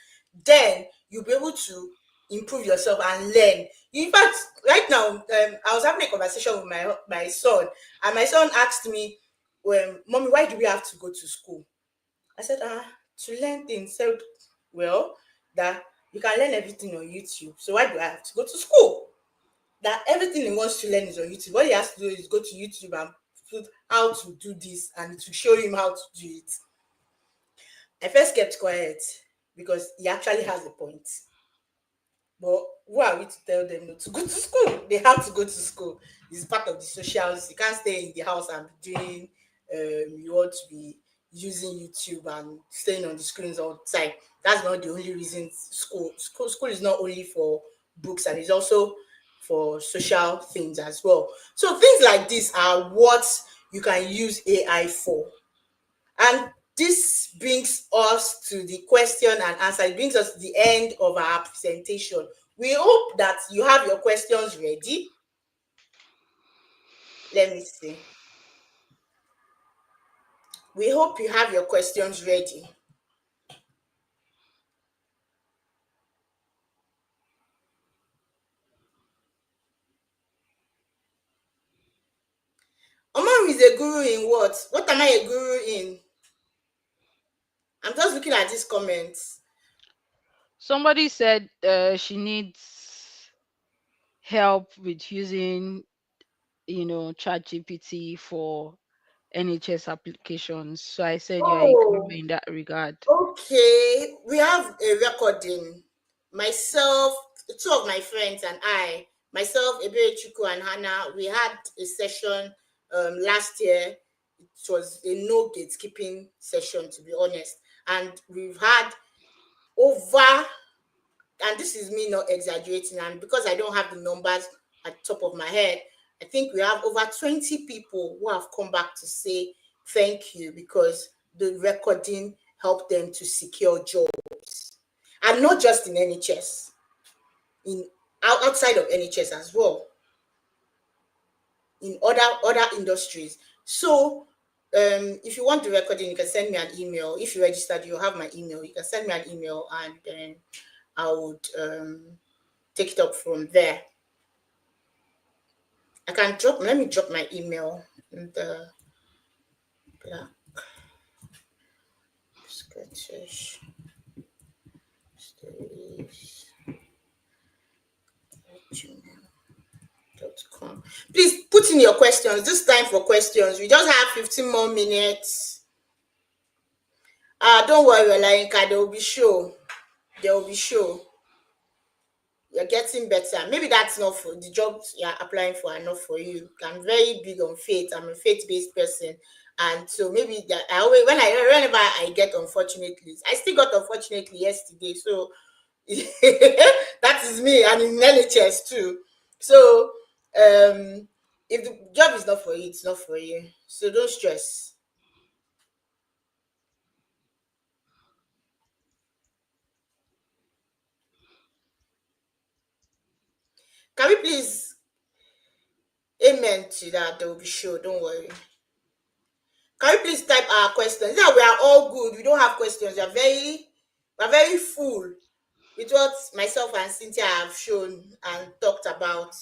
A: then you'll be able to improve yourself and learn. In fact, right now, I was having a conversation with my son, and my son asked me, mommy, why do we have to go to school? I said, to learn things. Said, well, that you can learn everything on YouTube, so why do I have to go to school? That everything he wants to learn is on YouTube. What he has to do is go to YouTube and put how to do this, and it will show him how to do it. I first kept quiet because he actually has a point. But who are we to tell them not to go to school? They have to go to school. It's part of the socials. You can't stay in the house and be doing, you want to be using YouTube and staying on the screens all the time. That's not the only reason school is not only for books, and it's also for social things as well. So things like this are what you can use AI for. And this brings us to the question and answer. It brings us to the end of our presentation. We hope that you have your questions ready. Let me see. We hope you have your questions ready. Omar is a guru in what? What am I a guru in? I'm just looking at these comments.
B: Somebody said she needs help with using, ChatGPT for NHS applications. So I said you are a guru
A: Oh,
B: in that regard.
A: okay. We have a recording. Myself, two of my friends and I, myself, Ebere Chuku and Hannah, we had a session last year. It was a no gatekeeping session, to be honest. And we've had over, and this is me not exaggerating, and because I don't have the numbers at the top of my head, I think we have over 20 people who have come back to say thank you because the recording helped them to secure jobs. And not just in NHS, in outside of NHS as well, in other industries. So if you want the recording, you can send me an email. If you registered, you'll have my email. You can send me an email, and then I would take it up from there. I can drop. Let me drop my email in the Black Scottish Stories gmail.com. Please put in your questions. This time for questions. We just have 15 more minutes. Don't worry, Olainka. There will be show. There will be show. You're getting better. Maybe that's not for the jobs you're applying for are not for you. I'm very big on faith. I'm a faith-based person. And so maybe that I always whenever I get unfortunately, I still got unfortunately yesterday. So that is me, and in NHS too. So if the job is not for you, it's not for you. So don't stress. Can we please amen to that? There will be show. Don't worry. Can you please type our questions? Yeah, we are all good. We don't have questions. We're very full with what myself and Cynthia have shown and talked about.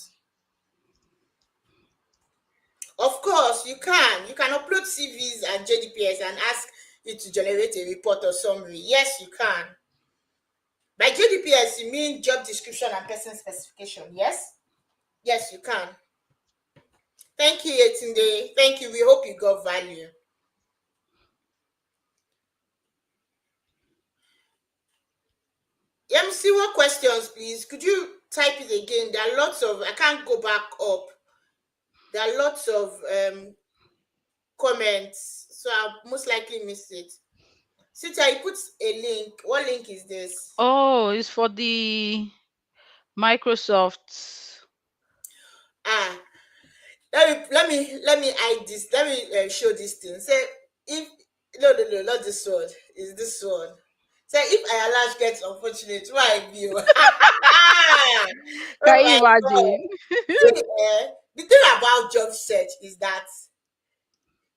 A: Of course, you can. You can upload CVs and JDPS and ask it to generate a report or summary. Yes, you can. By JDPS, you mean job description and person specification. Yes? Yes, you can. Thank you, Yetunde. Thank you. We hope you got value. Let me see what questions, please. Could you type it again? There are lots of, I can't go back up. There are lots of comments, so I'll most likely miss it. Sita, you put a link. What link is this?
B: Oh, it's for the Microsoft.
A: Ah, let me hide this. Let me show this thing. Say if no, not this one. Is this one? Say if Ayalash gets unfortunate, why be?
B: Can
A: Oh
B: you
A: my god!
B: imagine?
A: See, the thing about job search is that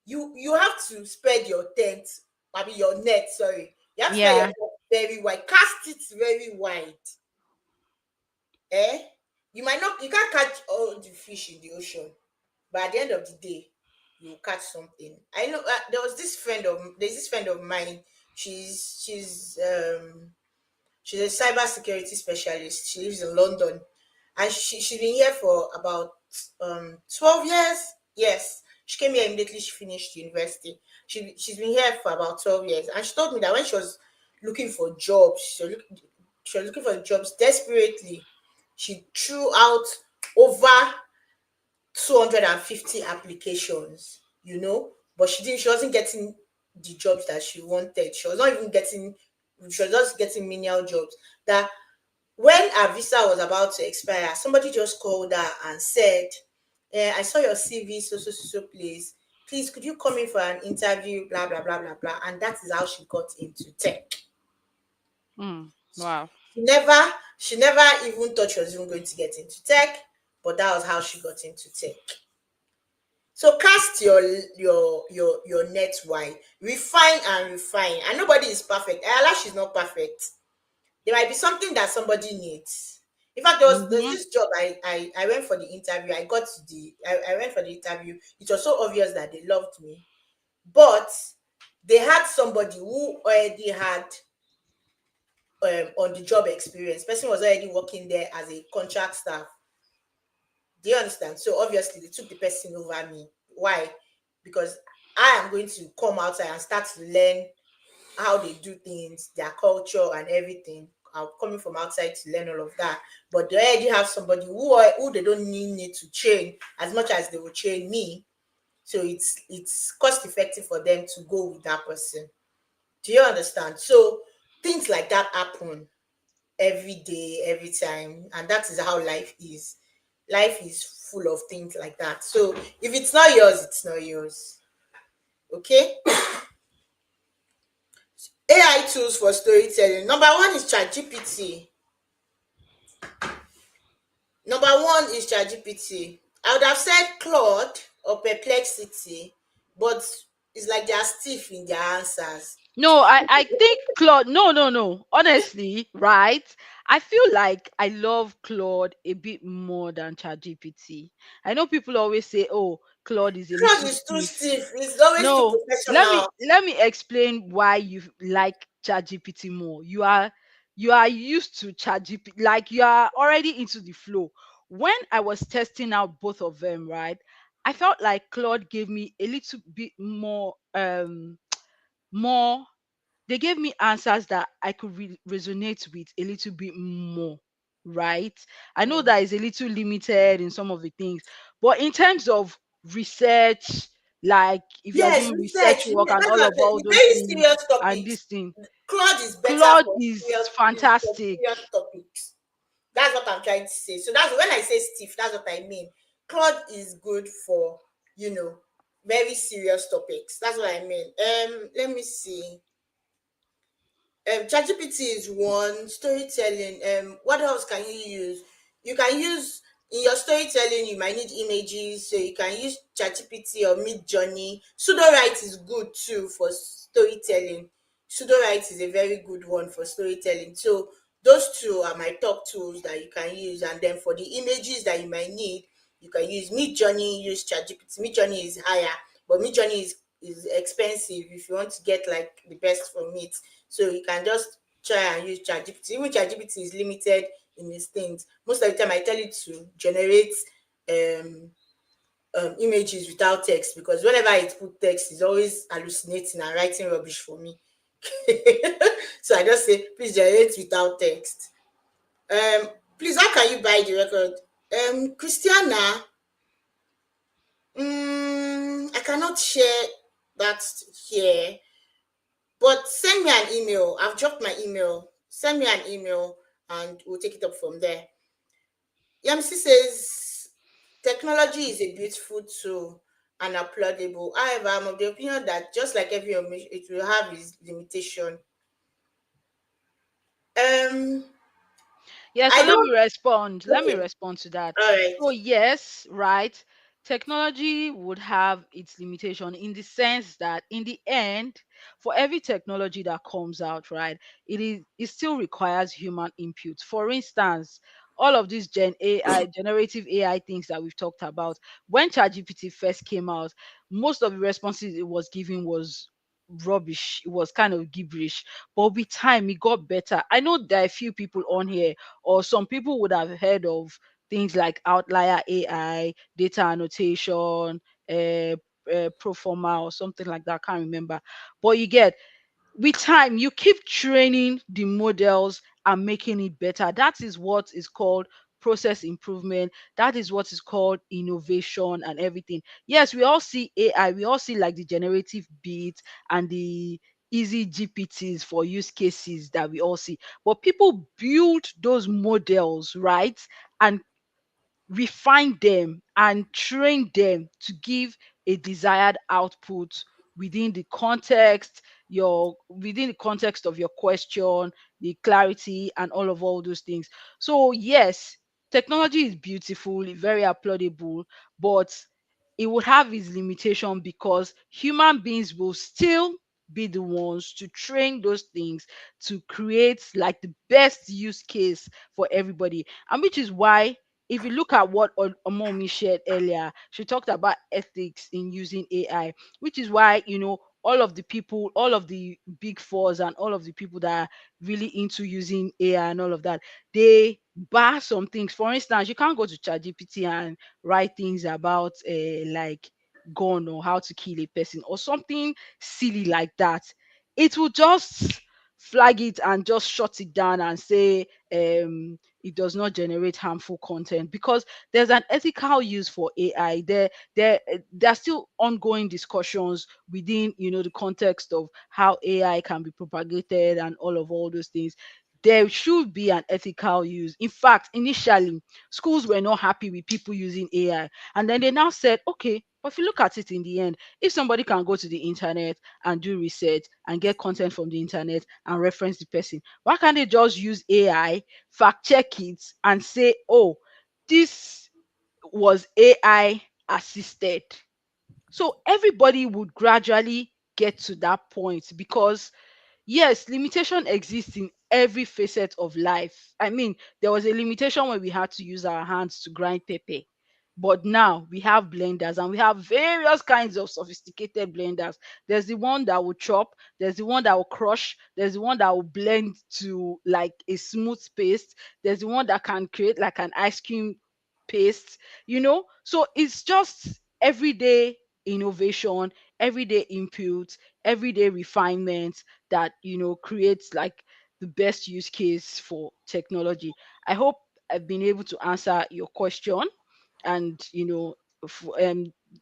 A: you have to spread your tent, maybe your net. Sorry, you have to spread your
B: Yeah.
A: net very wide. Cast it very wide. Eh? You can't catch all the fish in the ocean, but at the end of the day, you will catch something. I know there's this friend of mine. She's a cyber security specialist. She lives in London, and she's been here for about 12 years. Yes, she came here immediately she finished university. She's been here for about 12 years, and she told me that when she was looking for jobs, she was looking for jobs desperately. She threw out over 250 applications, but she wasn't getting the jobs that she wanted. She was not even getting, she was just getting menial jobs. That when her visa was about to expire, somebody just called her and said, I saw your CV, so, please. Please, could you come in for an interview? Blah, blah, blah, blah, blah. And that is how she got into tech.
B: Wow.
A: She never even thought she was even going to get into tech, but that was how she got into tech. So cast your net wide, refine and refine, and nobody is perfect. Ayala, she's not perfect. There might be something that somebody needs. In fact, there's
B: Mm-hmm.
A: this job I went for the interview. I went for the interview. It was so obvious that they loved me, but they had somebody who already had on the job experience. Person was already working there as a contract staff. Do you understand? So obviously they took the person over me. Why? Because I am going to come outside and start to learn how they do things, their culture and everything. I'm coming from outside to learn all of that. But they already have somebody who they don't need to train as much as they will train me. So it's cost effective for them to go with that person. Do you understand? So things like that happen every day, every time, and that is how life is. Life is full of things like that. So if it's not yours, it's not yours. Okay. AI tools for storytelling. Number one is ChatGPT. Number one is ChatGPT. I would have said Claude or Perplexity, but it's like they are stiff in their answers.
B: No, I think Claude. No, no, no. Honestly, right? I feel like I love Claude a bit more than ChatGPT. I know people always say, "Oh, Claude is a
A: Claude
B: little
A: is too
B: stiff."
A: stiff. It's always too
B: No,
A: professional.
B: let me explain why you like ChatGPT more. You are used to ChatGPT, like you are already into the flow. When I was testing out both of them, right? I felt like Claude gave me a little bit more more they gave me answers that I could resonate with a little bit more, right? I know
A: Mm.
B: that is a little limited in some of the things, but in terms of research, like if you are
A: Yes,
B: doing research
A: research.
B: work and
A: That's
B: all
A: what I'm
B: of
A: saying.
B: all
A: The
B: those
A: very
B: things
A: serious
B: and
A: topics.
B: this thing,
A: Claude is better
B: Claude
A: for
B: is
A: serious
B: fantastic.
A: topics. That's what I'm trying to say. So that's when I say stiff, that's what I mean. Claude is good for, you know, very serious topics. That's what I mean. Let me see. ChatGPT is one. Storytelling. What else can you use? You can use in your storytelling. You might need images, so you can use ChatGPT or Midjourney. Sudowrite is good too for storytelling. Sudowrite is a very good one for storytelling. So those two are my top tools that you can use. And then for the images that you might need, you can use Midjourney. Use ChatGPT. Midjourney is higher, but Midjourney is expensive if you want to get like the best from it. So you can just try and use ChatGPT. Even ChatGPT is limited in its things. Most of the time, I tell it to generate um, images without text, because whenever it put text, it's always hallucinating and writing rubbish for me. So I just say, please generate without text. Um, Please, how can you buy the record? Christiana, I cannot share that here. But send me an email. I've dropped my email. Send me an email and we'll take it up from there. Yamsi says technology is a beautiful tool and applaudable. However, I'm of the opinion that just like every it will have its limitation. Um,
B: Yeah, so
A: I
B: let me
A: don't.
B: respond. Let me
A: Okay,
B: respond to that.
A: all right.
B: So yes, right. Technology would have its limitation in the sense that in the end, for every technology that comes out, right, it still requires human input. For instance, all of these Gen AI, generative AI things that we've talked about, when ChatGPT first came out, most of the responses it was giving was rubbish. It was kind of gibberish, but with time it got better. I know there are a few people on here, or some people would have heard of things like outlier AI, data annotation, proforma or something like that. I can't remember. But you get, with time you keep training the models and making it better. That is what is called process improvement. That is what is called innovation and everything. Yes, we all see AI, we all see like the generative bit and the easy GPTs for use cases that we all see, but people build those models, right, and refine them and train them to give a desired output within the context, your within the context of your question, the clarity and all those things. So yes, technology is beautiful, very applaudable, but it would have its limitation because human beings will still be the ones to train those things to create like the best use case for everybody. And which is why, if you look at what Omomi shared earlier, she talked about ethics in using AI, which is why, all of the people, all of the big fours, and all of the people that are really into using AI and all of that, they bar some things. For instance, you can't go to ChatGPT and write things about like gun or how to kill a person or something silly like that. It will just flag it and just shut it down and say it does not generate harmful content, because there's an ethical use for AI. There are still ongoing discussions within the context of how AI can be propagated and all those things. There should be an ethical use. In fact, initially schools were not happy with people using AI, and then they now said, okay, but if you look at it in the end, if somebody can go to the internet and do research and get content from the internet and reference the person, why can't they just use AI, fact check it, and say, oh, this was AI assisted. So everybody would gradually get to that point, because yes, limitation exists in every facet of life. I mean, there was a limitation when we had to use our hands to grind pepper. But now we have blenders, and we have various kinds of sophisticated blenders. There's the one that will chop, there's the one that will crush, there's the one that will blend to like a smooth paste, there's the one that can create like an ice cream paste. So it's just everyday innovation, everyday input, everyday refinement that creates like the best use case for technology. I hope I've been able to answer your question, and the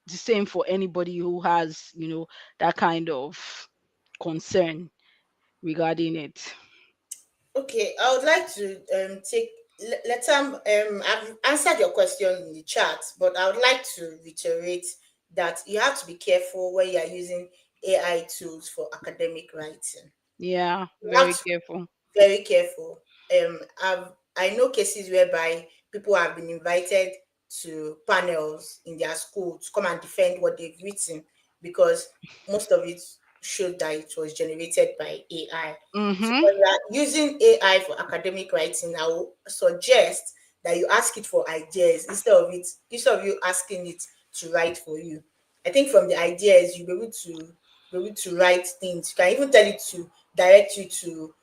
B: same for anybody who has that kind of concern regarding it.
A: Okay, I would like to take let I've answered your question in the chat, but I would like to reiterate that you have to be careful when you are using AI tools for academic writing.
B: Yeah,
A: You have
B: very
A: to
B: careful.
A: be very careful. I know cases whereby people have been invited to panels in their school to come and defend what they've written, because most of it showed that it was generated by AI. So
B: Mm-hmm.
A: when you are using AI for academic writing, I will suggest that you ask it for ideas instead of you asking it to write for you. I think from the ideas you'll be able to write things. You can even tell it to direct you to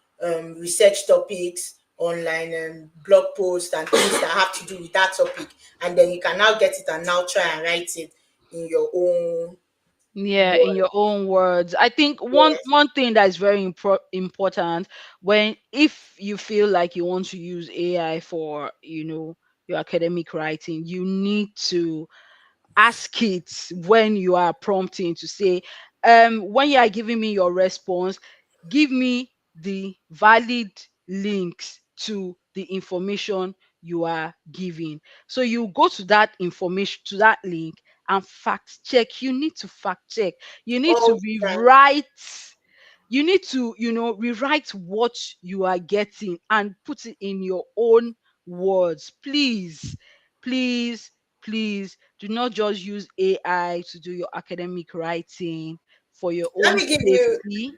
A: research topics online and blog posts and things that have to do with that topic, and then you can now get it and now try and write it in your own
B: Yeah, in
A: word.
B: your own words. I think one
A: Yes.
B: one thing that is very important, when if you feel like you want to use AI for your academic writing, you need to ask it when you are prompting to say, when you are giving me your response, give me the valid links to the information you are giving. So you go to that information, to that link, and fact check. You need to fact check. You need to
A: All the time.
B: rewrite. You need to rewrite what you are getting and put it in your own words. Please, please, please do not just use AI to do your academic writing for your
A: Let
B: own
A: me give you.
B: safety.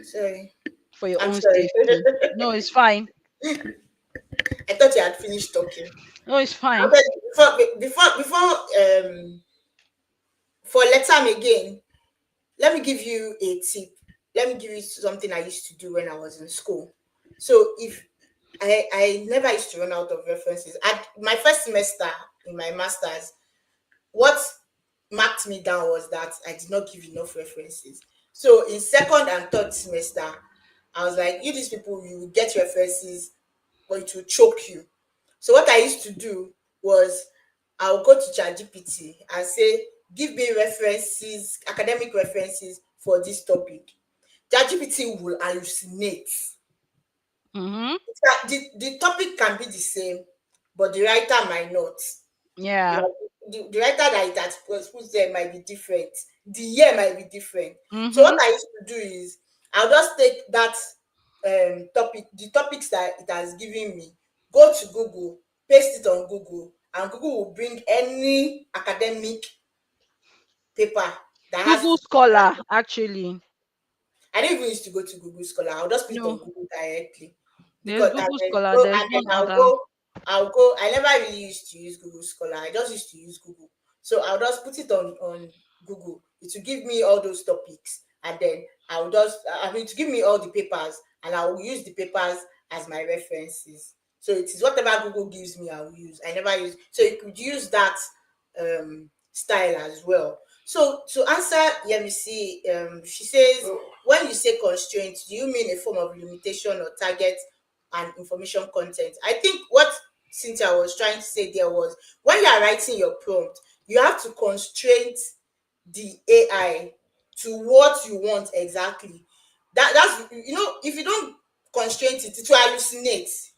A: Sorry,
B: For your
A: I'm
B: own
A: sorry.
B: safety. No, it's fine.
A: I thought you had finished talking.
B: No, it's fine.
A: Okay, before for Letam again, let me give you a tip. Let me give you something I used to do when I was in school. So if I never used to run out of references. At my first semester in my masters, what marked me down was that I did not give enough references. So in second and third semester, I was like, you these people, you will get references, but it will choke you. So what I used to do was I'll go to ChatGPT and say, give me references, academic references for this topic. ChatGPT will hallucinate.
B: Mm-hmm.
A: The topic can be the same, but the writer might not.
B: Yeah.
A: Like, the writer that was put there might be different. The year might be different. So what
B: Mm-hmm.
A: I used to do is I'll just take that topic, the topics that it has given me, go to Google, paste it on Google, and Google will bring any academic paper that has
B: Google
A: to do with that.
B: Scholar, actually.
A: I didn't even used to go to Google Scholar. I'll just put it on
B: No,
A: Google directly.
B: there's
A: Because and
B: Google
A: then
B: Scholar.
A: go
B: There's
A: and then
B: one
A: I'll
B: other.
A: go, I'll go. I never really used to use Google Scholar. I just used to use Google. So I'll just put it on Google. It will give me all those topics, and then I'll just I mean to give me all the papers, and I will use the papers as my references. So it is whatever Google gives me, I will use. I never use. So you could use that style as well. So to answer Yemisi, she says, when you say constraint, do you mean a form of limitation or target and information content? I think what Cynthia was trying to say there was, when you are writing your prompt, you have to constrain the AI to what you want exactly. That's if you don't constrain it, it will hallucinate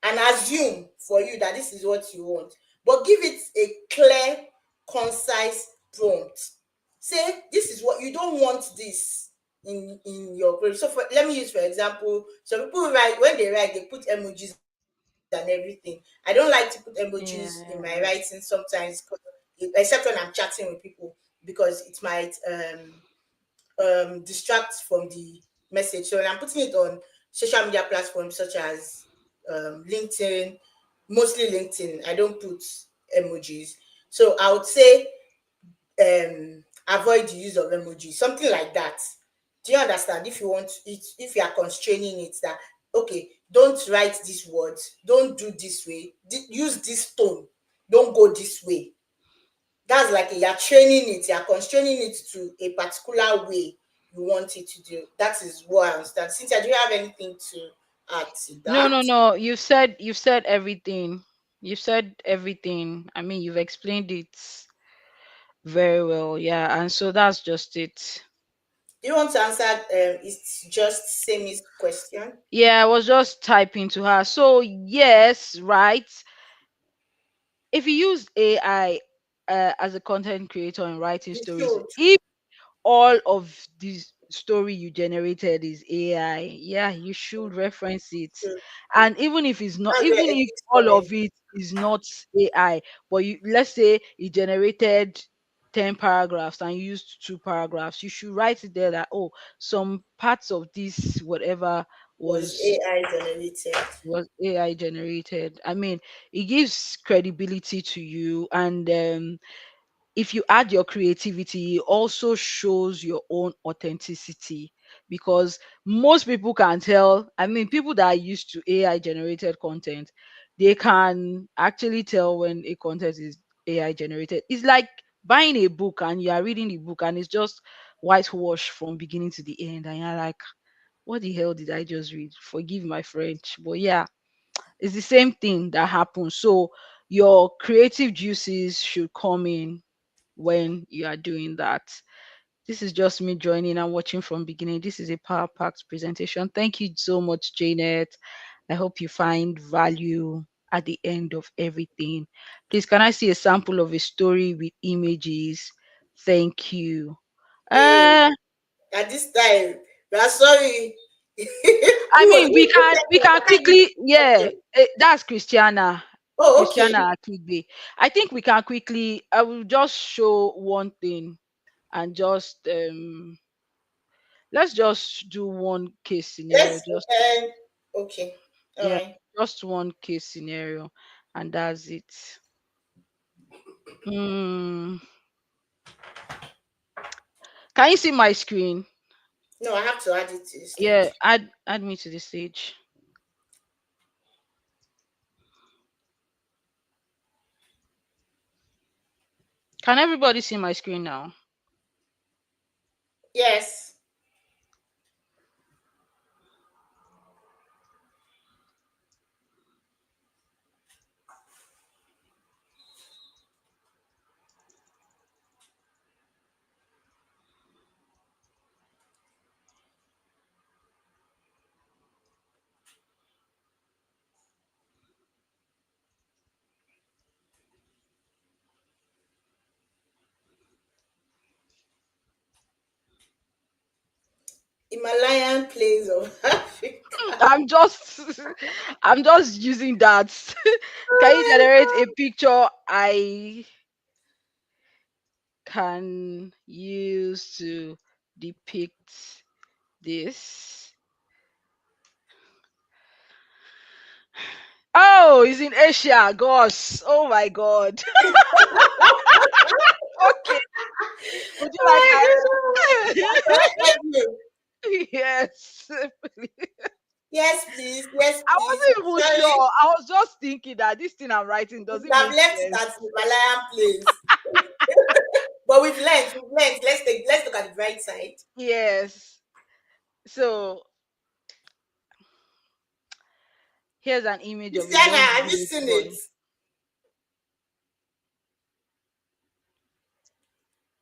A: and assume for you that this is what you want. But give it a clear, concise prompt. Say this is what you don't want this in your prompt. So let me use for example, some people write, when they write, they put emojis and everything. I don't like to put emojis in my
B: Yeah.
A: writing sometimes, except when I'm chatting with people, because it might distract from the message. So when I'm putting it on social media platforms such as LinkedIn, mostly LinkedIn, I don't put emojis. So I would say avoid the use of emojis, something like that. Do you understand? If you want it, if you are constraining it, that okay, don't write these words, don't do this way, use this tone, don't go this way. That's like you're training it, you're constraining it to a particular way you want it to do. That is what I understand. Cynthia, do you have anything to add to
B: No,
A: that?
B: no, no. You've said everything. You've said everything. I mean, you've explained it very well. Yeah, and so that's just it.
A: Do you want to answer it's just Semi's question?
B: Yeah, I was just typing to her. So yes, right. If you use AI as a content creator and writing
A: You
B: stories,
A: should.
B: if all of this story you generated is AI, yeah, you should reference it.
A: Should.
B: And even if it's not,
A: That's where
B: even if
A: ethics come
B: all
A: in.
B: of it is not AI, but you, let's say you generated 10 paragraphs and you used 2 paragraphs, you should write it there that, oh, some parts of this whatever
A: Was
B: was
A: AI generated.
B: was AI generated. I mean, it gives credibility to you, and if you add your creativity, it also shows your own authenticity, because most people can tell. I mean, people that are used to AI generated content, they can actually tell when a content is AI generated. It's like buying a book and you are reading the book and it's just whitewash from beginning to the end, and you're like, what the hell did I just read? Forgive my French, but yeah, it's the same thing that happens. So your creative juices should come in when you are doing that. This is just me joining and watching from beginning. This is a power packed presentation. Thank you so much, Janet. I hope you find value at the end of everything. Please, can I see a sample of a story with images? Thank you.
A: Hey,
B: Uh,
A: at this time, we are sorry.
B: I mean, we
A: who
B: can
A: said
B: we
A: you
B: can
A: can't use
B: quickly, yeah.
A: okay.
B: That's Christiana.
A: Oh, okay.
B: Christiana Akigbe. I think we can quickly. I will just show one thing and just let's just do one case scenario.
A: Let's
B: Just
A: okay. All
B: yeah,
A: right.
B: just one case scenario, and that's it. Hmm. Can you see my screen?
A: No, I have to add it to the
B: Yeah,
A: stage.
B: add me to the stage. Can everybody see my screen now?
A: Yes. Himalayan plains of Africa.
B: I'm just I'm just using that. Can you generate a picture I can use to depict this? Oh, it's in Asia. Gosh. Oh my god. Okay. Would you like
A: Oh
B: that?
A: my God. Can I help you?
B: Yes.
A: Yes, please. Yes,
B: I
A: please.
B: wasn't even
A: Sorry.
B: sure. I was just thinking that this thing I'm writing
A: We
B: doesn't
A: could have
B: make
A: left it
B: sense.
A: at Himalayan plains. But we've learned, we've learned. Let's look at the bright side.
B: Yes. So here's an image of a
A: Christiana,
B: young
A: have you
B: village
A: seen it?
B: boy.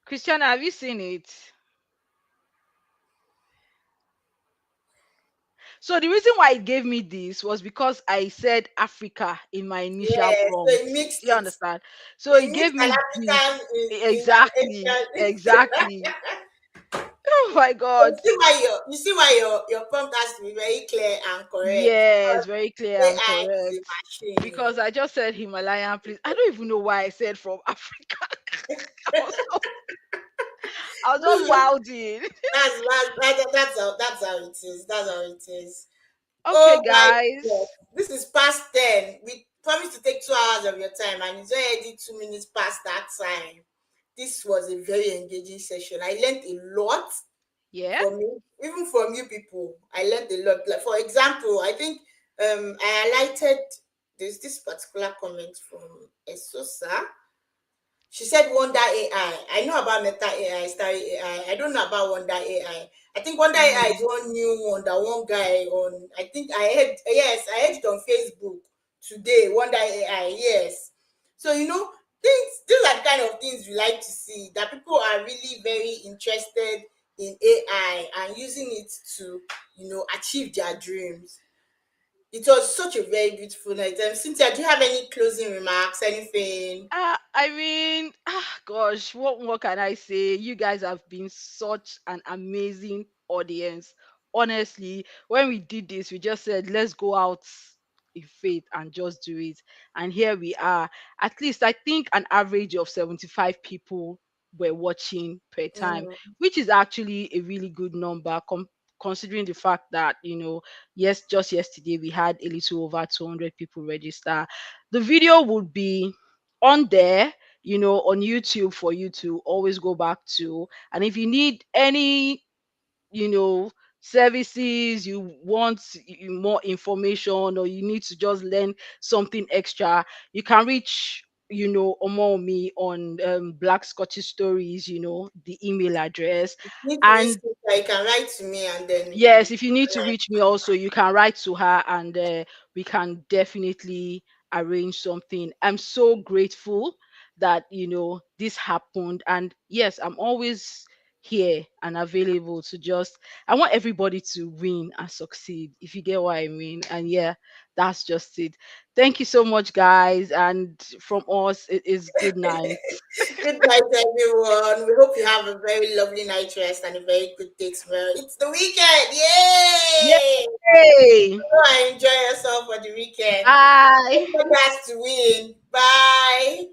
B: Christiana, have you seen it? So the reason why it gave me this was because I said Africa in my initial
A: Yes. So
B: prompt.
A: it mixed
B: Do you
A: it.
B: understand? So
A: It
B: it gave
A: mixed an
B: me this.
A: African in an
B: Exactly.
A: Asian.
B: Exactly. Oh my God.
A: You see why your prompt has to be very clear and correct,
B: Yes,
A: because
B: very clear and
A: AI is a
B: correct.
A: machine.
B: Because I just said Himalayan, please. I don't even know why I said from Africa. I was so, I was just
A: Oh.
B: wilding.
A: That's how it is. That's how it is.
B: Okay,
A: Oh my God.
B: guys.
A: This is past 10. We promised to take 2 hours of your time, and it's already 2 minutes past that time. This was a very engaging session. I learned a lot
B: Yeah.
A: from you, even from you people. I learned a lot. Like, for example, I think I highlighted there's this particular comment from Esosa. She said Wonder AI. I know about Meta AI, Starry AI. I don't know about Wonder AI. I think Wonder AI is
B: Mm.
A: one new one that one guy on, I think I heard, yes, I heard it on Facebook today. Wonder AI, yes. So, these are the kind of things we like to see, that people are really very interested in AI and using it to, achieve their dreams. It was such a very beautiful night. Cynthia, do you have any closing remarks, anything?
B: I mean, gosh, what more can I say? You guys have been such an amazing audience. Honestly, when we did this, we just said, let's go out in faith and just do it. And here we are. At least I think an average of 75 people were watching per time,
A: Mm.
B: which is actually a really good number considering the fact that, yes, just yesterday we had a little over 200 people register. The video would be on there, on YouTube for you to always go back to. And if you need any, you know, services, you want more information, or you need to just learn something extra, you can reach, Omomi on Black Scottish Stories, the email address.
A: Need to reach
B: And
A: Cynthia, you can write to me, and then we can
B: yes, if you need to reach me also, you can write to her, and we can definitely arrange something. I'm so grateful that, this happened. And yes, I'm always here and available to just, I want everybody to win and succeed, if you get what I mean. And yeah, that's just it. Thank you so much, guys. And from us, it is good night.
A: good night, everyone. We hope you have a very lovely night rest and a very good day tomorrow. It's the weekend. Yay!
B: Yay!
A: Go and enjoy yourself for the weekend.
B: Bye.
A: Everybody has to win. Bye.